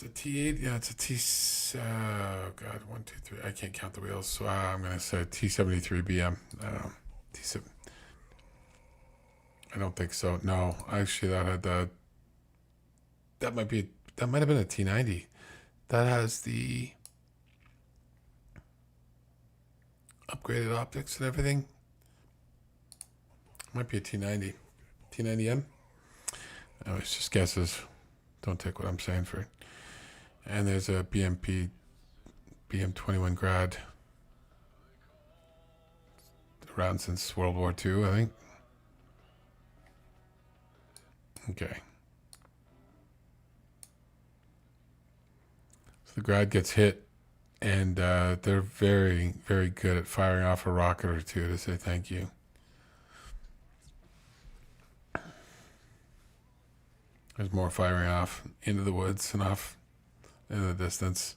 T8. Yeah, it's a T. Oh God, 1, 2, 3. I can't count the wheels, so I'm gonna say T73 BM. T7. I don't think so. No, actually, that had the. That might have been a T90. That has the upgraded optics and everything. Might be a T90. T90M? Oh, it's just guesses. Don't take what I'm saying for it. And there's a BM-21 Grad. Around since World War II, I think. Okay. So the Grad gets hit, and they're very, very good at firing off a rocket or two to say thank you. There's more firing off into the woods and off in the distance.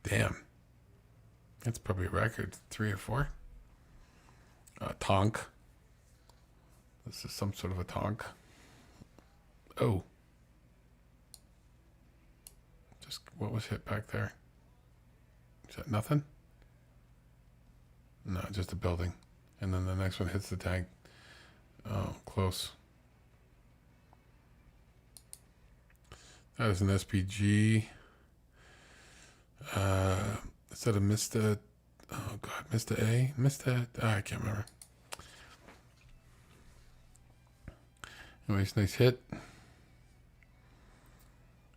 Damn. That's probably a record. 3 or 4. Tonk. This is some sort of a tonk. Oh. Just what was hit back there? Is that nothing? No, just a building. And then the next one hits the tank. Oh, close. That is an SPG. Is that a Mista? Oh God, Mista A? Mista? I can't remember. Anyways, nice hit.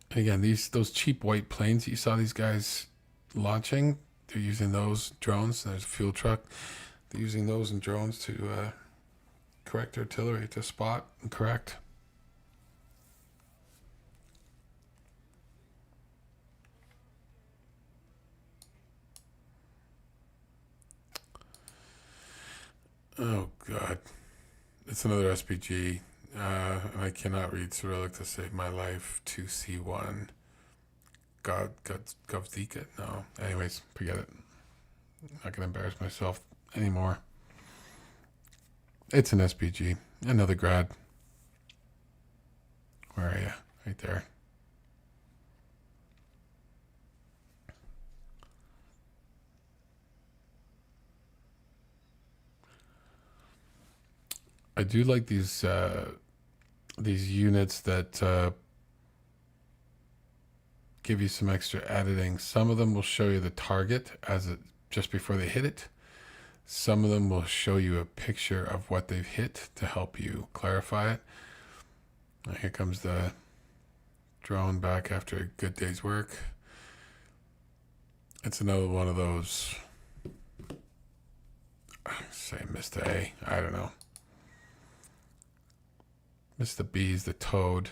And again, those cheap white planes that you saw these guys launching, they're using those drones. There's a fuel truck. They're using those and drones to correct artillery, to spot and correct. Oh God, it's another SPG. I cannot read Cyrillic to save my life. 2C1. Govzika? No. Anyways, forget it. I'm not gonna embarrass myself anymore. It's an SPG. Another Grad. Where are you? Right there. I do like these units that give you some extra editing. Some of them will show you the target as it just before they hit it. Some of them will show you a picture of what they've hit to help you clarify it. Here comes the drone back after a good day's work. It's another one of those, say Mr. A, I don't know. Mr. B's the toad.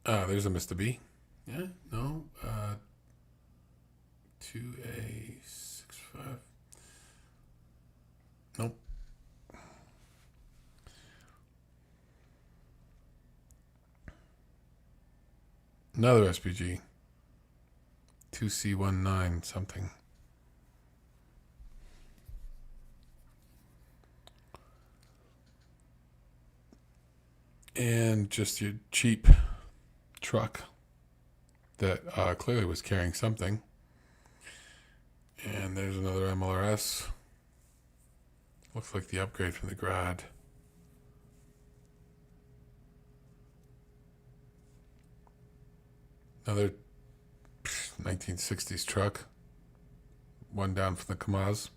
There's a Mr. B. Yeah, no. 2A65. Nope. Another SPG. 2C19 something. And just your cheap truck that clearly was carrying something. And there's another MLRS. Looks like the upgrade from the Grad. Another 1960s truck. One down from the Kamaz.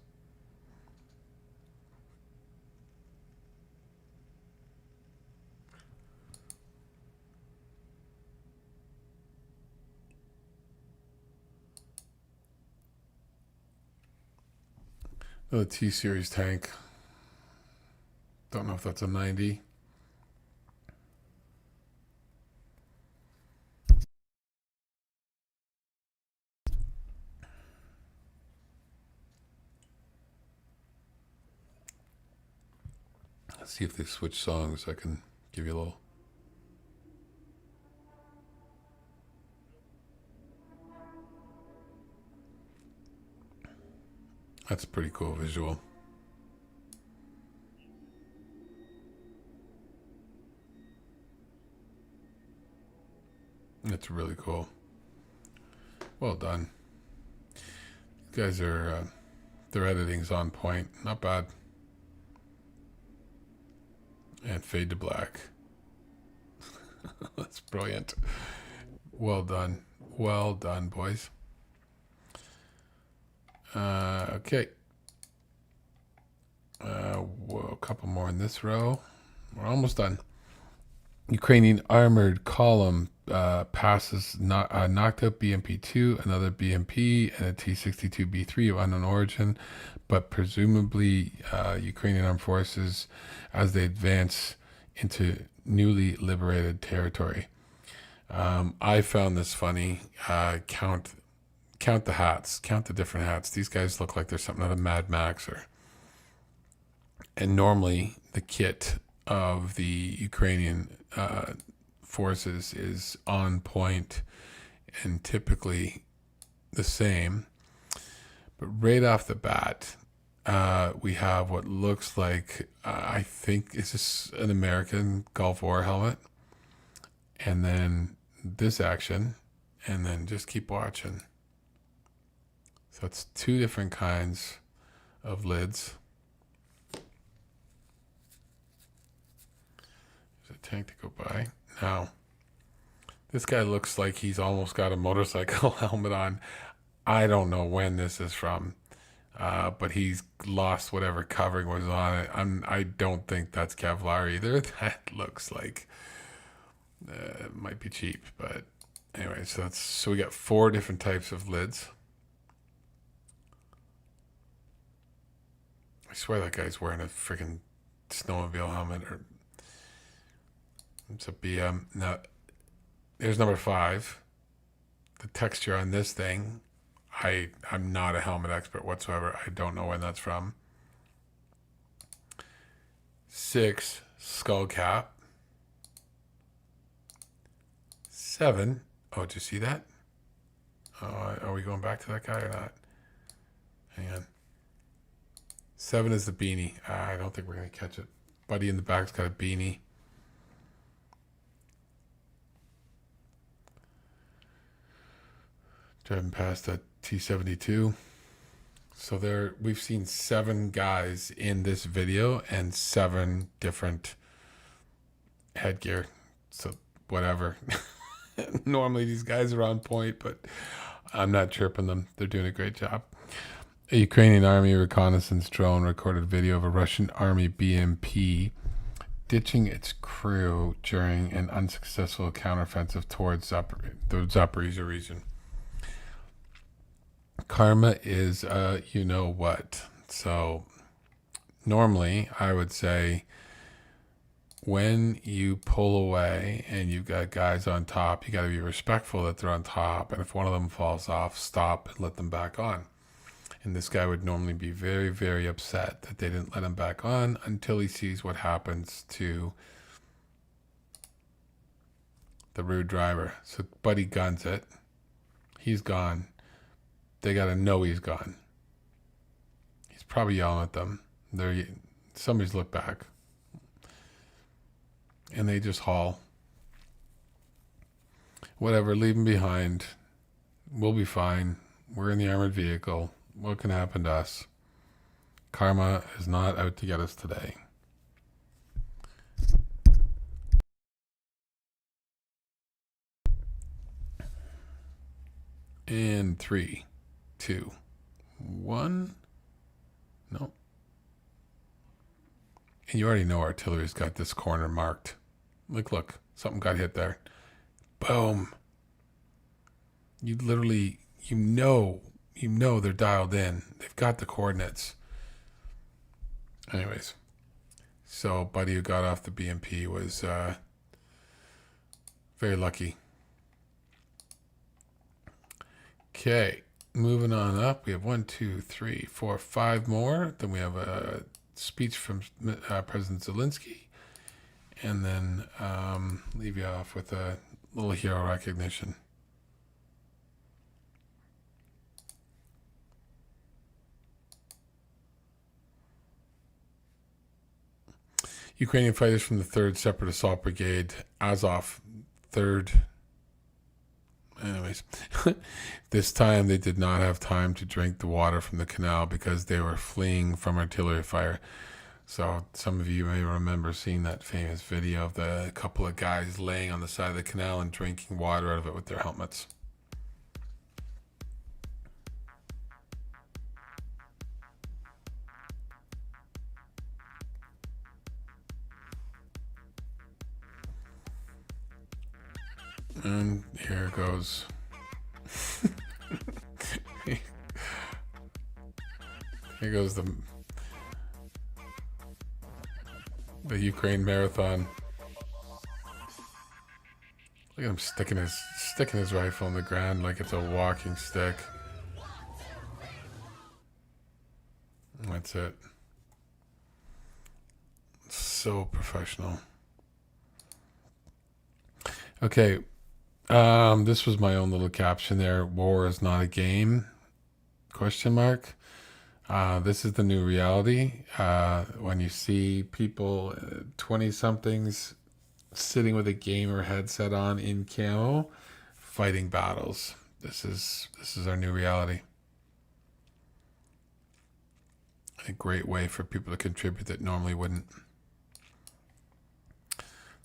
Another T-Series tank. Don't know if that's a 90. Let's see if they switch songs. I can give you a little. That's a pretty cool visual. That's really cool. Well done. These guys are, their editing's on point. Not bad. And fade to black. That's brilliant. Well done. Well done, boys. Okay. couple more in this row. We're almost done. Ukrainian armored column passes knocked out BMP-2, another BMP, and a T-62B3 of unknown origin, but presumably Ukrainian armed forces as they advance into newly liberated territory. I found this funny. Count the hats. Count the different hats. These guys look like they're something out of Mad Max. And normally the kit of the Ukrainian forces is on point and typically the same. But right off the bat, we have what looks like, I think, is this an American Gulf War helmet? And then this action, and then just keep watching. So it's two different kinds of lids. There's a tank to go by. Now, this guy looks like he's almost got a motorcycle helmet on. I don't know when this is from, but he's lost whatever covering was on it. I don't think that's Kevlar either. That looks like it might be cheap, but anyway, so we got 4 different types of lids. I swear that guy's wearing a freaking snowmobile helmet, or it's a BM. Now, there's number 5. The texture on this thing, I'm not a helmet expert whatsoever. I don't know when that's from. 6, skull cap. 7, oh, did you see that? Are we going back to that guy or not? Hang on. 7 is the beanie. I don't think we're going to catch it. Buddy in the back's got a beanie. Driving past a T-72. So we've seen 7 guys in this video and 7 different headgear. So whatever. Normally these guys are on point, but I'm not chirping them. They're doing a great job. A Ukrainian army reconnaissance drone recorded video of a Russian army BMP ditching its crew during an unsuccessful counteroffensive towards the Zaporizhzhia region. Karma is you know what. So normally I would say when you pull away and you've got guys on top, you got to be respectful that they're on top. And if one of them falls off, stop and let them back on. And this guy would normally be very, very upset that they didn't let him back on until he sees what happens to the rude driver. So Buddy guns it. He's gone. They got to know he's gone. He's probably yelling at them. Somebody's looked back. And they just haul. Whatever, leave him behind. We'll be fine. We're in the armored vehicle. What can happen to us? Karma is not out to get us today. In 3, 2, 1. No. And you already know artillery's got this corner marked. Look, something got hit there. Boom. You literally, you know they're dialed in. They've got the coordinates. Anyways, so Buddy who got off the BMP was very lucky. Okay, moving on up. We have 1, 2, 3, 4, 5 more. Then we have a speech from President Zelensky. And then leave you off with a little hero recognition. Ukrainian fighters from the 3rd Separate Assault Brigade, Azov, 3rd. Anyways, this time they did not have time to drink the water from the canal because they were fleeing from artillery fire. So some of you may remember seeing that famous video of the couple of guys laying on the side of the canal and drinking water out of it with their helmets. And here it goes. Here goes the Ukraine marathon. Look at him sticking his rifle on the ground like it's a walking stick. That's it. So professional. Okay. This was my own little caption there. War is not a game? Question mark. This is the new reality. When you see people, 20-somethings, sitting with a gamer headset on in camo, fighting battles. This is our new reality. A great way for people to contribute that normally wouldn't.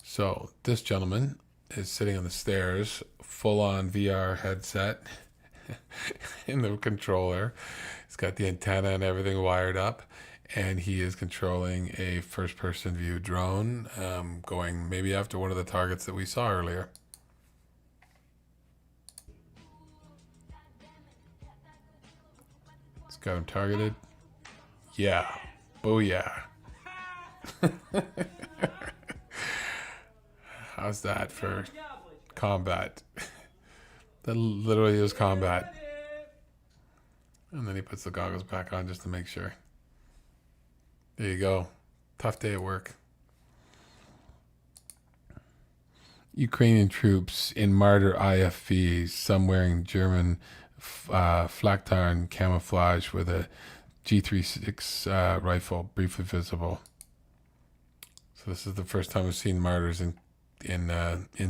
So this gentleman is sitting on the stairs, full-on VR headset in the controller. He's got the antenna and everything wired up, and he is controlling a first-person view drone, going maybe after one of the targets that we saw earlier. It's got him targeted. Yeah. Booyah. How's that for combat? That literally is combat. And then he puts the goggles back on just to make sure. There you go. Tough day at work. Ukrainian troops in Martyr IFV, some wearing German Flaktarn camouflage with a G36 rifle, briefly visible. So this is the first time we've seen Martyrs in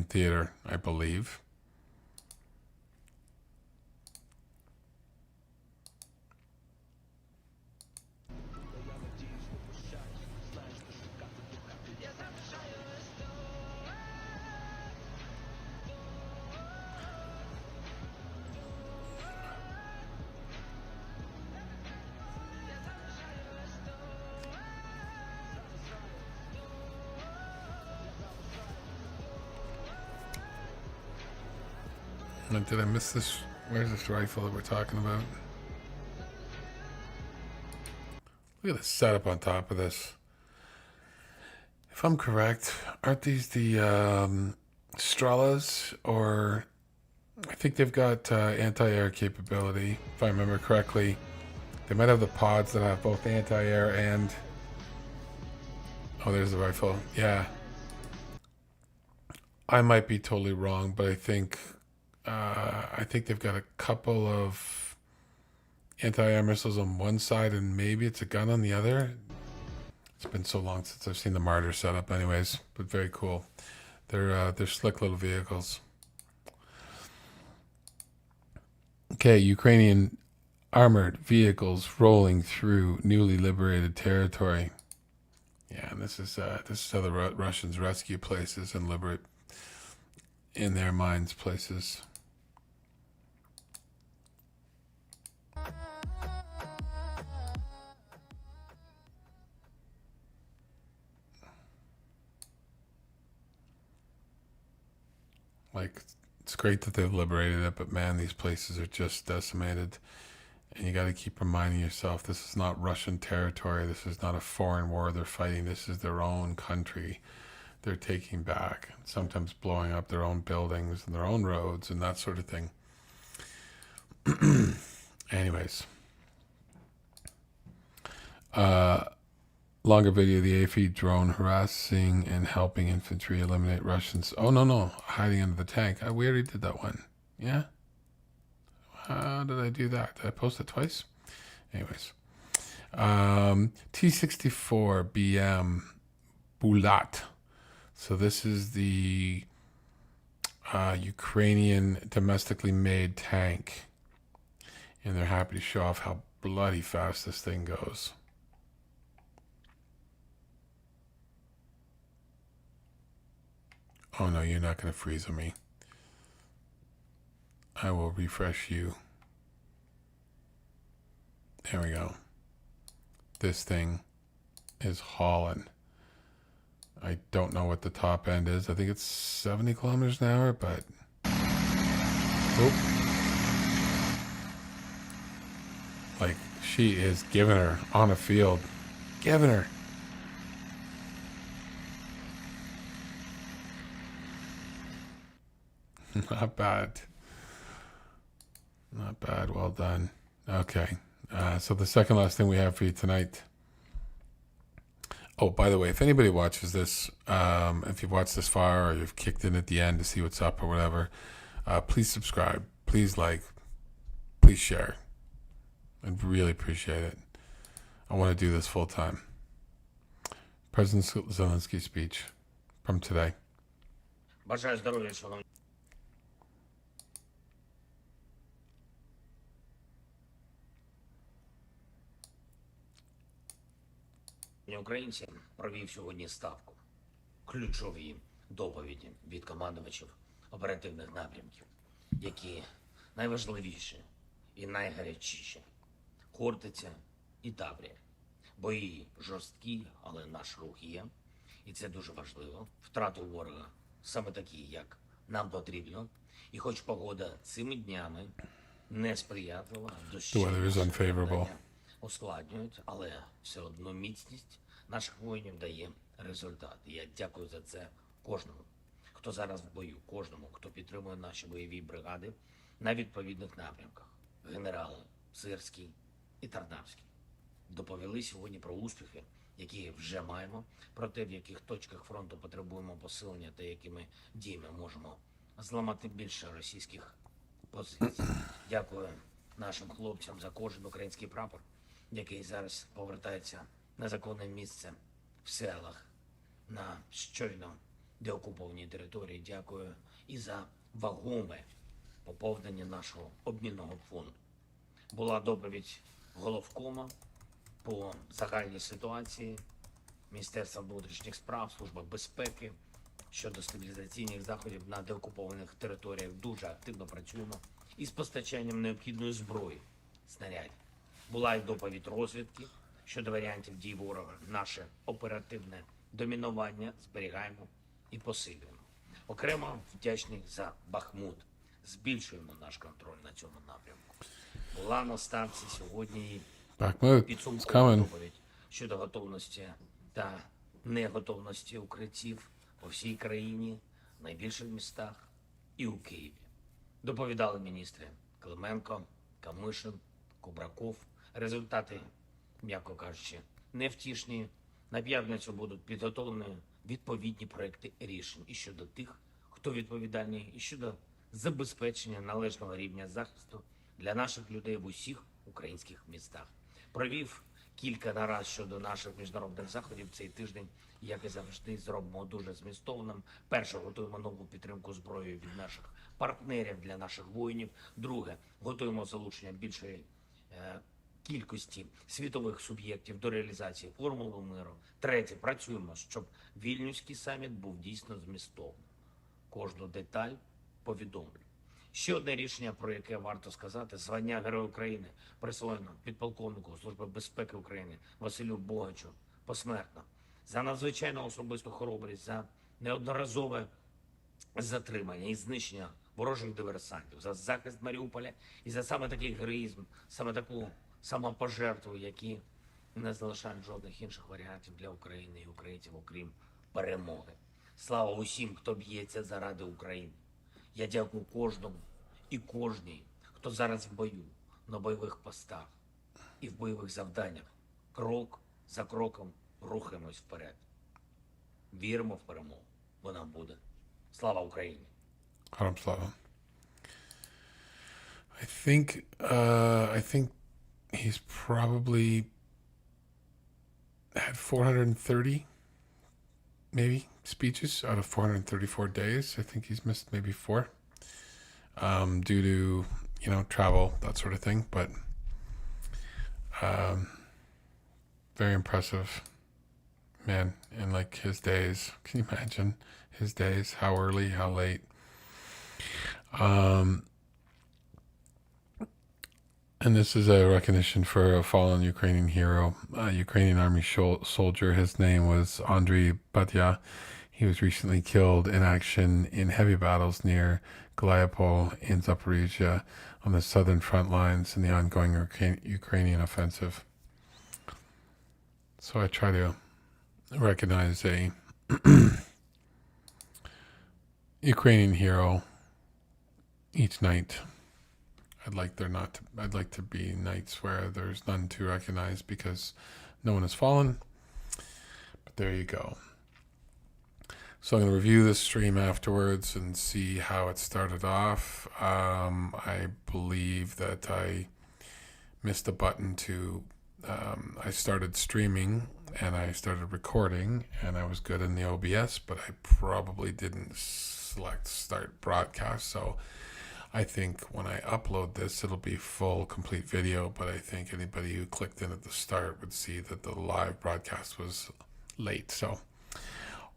theater, I believe. Did I miss this? Where's this rifle that we're talking about? Look at the setup on top of this. If I'm correct, aren't these the Strelas? Or I think they've got anti-air capability, if I remember correctly. They might have the pods that have both anti-air and... Oh, there's the rifle. Yeah. I might be totally wrong, but I think they've got a couple of anti-air missiles on one side and maybe it's a gun on the other. It's been so long since I've seen the Martyr setup anyways, but very cool. They're slick little vehicles. Okay, Ukrainian armored vehicles rolling through newly liberated territory. Yeah, and this is how the Russians rescue places and liberate, in their minds, places. Like, it's great that they've liberated it, but man, these places are just decimated. And you got to keep reminding yourself, this is not Russian territory. This is not a foreign war they're fighting. This is their own country they're taking back. Sometimes blowing up their own buildings and their own roads and that sort of thing. Anyways. Longer video, the AFE drone harassing and helping infantry eliminate Russians. Oh, no. Hiding under the tank. We already did that one. Yeah? How did I do that? Did I post it twice? Anyways. T-64 BM Bulat. So this is the Ukrainian domestically made tank. And they're happy to show off how bloody fast this thing goes. Oh no, you're not going to freeze on me. I will refresh you. There we go. This thing is hauling. I don't know what the top end is. I think it's 70 kilometers an hour, but Oop. Like, she is giving her on a field. Giving her. Not bad. Not bad. Well done. Okay. So the second last thing we have for you tonight. Oh, by the way, if anybody watches this, if you've watched this far or you've kicked in at the end to see what's up or whatever, please subscribe. Please like. Please share. I'd really appreciate it. I want to do this full time. President Zelensky's speech from today.
Бажаю здоров'я, шановні українці, провів сьогодні ставку. Ключові доповіді від командувачів оперативних напрямків, які найважливіші і найгарячіші. Хортиця і Таврія. Бої жорсткі, але наш рух є. І це дуже важливо. Втрати у ворога саме такі, як нам потрібно. І хоч погода цими днями несприятлива, дощі
The weather is unfavorable.
ускладнюють, але все одно міцність наших воїнів дає результат. І я дякую за це кожному, хто зараз в бою, кожному, хто підтримує наші бойові бригади на відповідних напрямках. Генерали Сирський і Тарнавський доповіли сьогодні про успіхи, які вже маємо, про те, в яких точках фронту потребуємо посилення та якими діями можемо зламати більше російських позицій. Дякую нашим хлопцям за кожен український прапор, який зараз повертається на законне місце в селах на щойно деокупованій території. Дякую і за вагоме поповнення нашого обмінного фонду. Була доповідь головкома по загальній ситуації Міністерства внутрішніх справ, Служба безпеки щодо стабілізаційних заходів на деокупованих територіях. Дуже активно працюємо із постачанням необхідної зброї, снарядів. Була й доповідь розвідки щодо варіантів дій ворога. Наше оперативне домінування зберігаємо і посилюємо. Окремо вдячний за Бахмут. Збільшуємо наш контроль на цьому напрямку. Була на ставці сьогодні і
Bakhmut, it's
підсумкова
coming.
доповідь щодо готовності та неготовності укриттів по всій країні, в найбільших містах і у Києві. Доповідали міністри Клименко, Камишин, Кубраков. Результати, м'яко кажучи, невтішні. На п'ятницю будуть підготовлені відповідні проекти рішень і щодо тих, хто відповідальний, і щодо забезпечення належного рівня захисту для наших людей в усіх українських містах. Провів кілька нарад щодо наших міжнародних заходів цей тиждень, як і завжди, зробимо дуже змістовним. Перше, готуємо нову підтримку зброєю від наших партнерів для наших воїнів. Друге, готуємо залучення більшої кількості світових суб'єктів до реалізації формули миру. Третє, працюємо, щоб Вільнюський саміт був дійсно змістовним. Кожну деталь повідомлю. Ще одне рішення, про яке варто сказати: звання Героя України присвоєно підполковнику Служби безпеки України Василю Богачу посмертно за надзвичайну особисту хоробрість, за неодноразове затримання і знищення ворожих диверсантів, за захист Маріуполя і за саме такий героїзм, саме таку самопожертву, які не залишають жодних інших варіантів для України і українців, окрім перемоги. Слава усім, хто б'ється заради України. Я дякую кожному і кожній, хто зараз в бою, на бойових постах і в бойових завданнях. Крок за кроком рухаємось вперед. Віримо в перемогу. Вона буде. Слава Україні!
Героям слава. I think he's probably had 430 maybe speeches out of 434 days. I think he's missed maybe 4 due to, travel, that sort of thing. But very impressive man. And like his days, can you imagine his days? How early, how late? And this is a recognition for a fallen Ukrainian hero, a Ukrainian army soldier. His name was Andriy Batya. He was recently killed in action in heavy battles near Galiapol in Zaporizhia on the southern front lines in the ongoing Ukrainian offensive. So I try to recognize a Ukrainian hero each night. I'd like to be nights where there's none to recognize because no one has fallen. But there you go. So I'm going to review this stream afterwards and see how it started off. I believe that I missed a button to, I started streaming and I started recording and I was good in the OBS, but I probably didn't select start broadcast. So I think when I upload this, it'll be full, complete video, but I think anybody who clicked in at the start would see that the live broadcast was late. So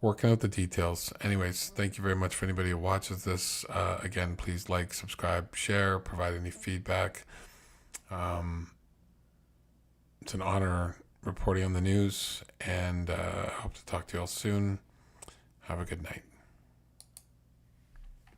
working out the details. Anyways, thank you very much for anybody who watches this. Again, please like, subscribe, share, provide any feedback. It's an honor reporting on the news, and I hope to talk to you all soon. Have a good night.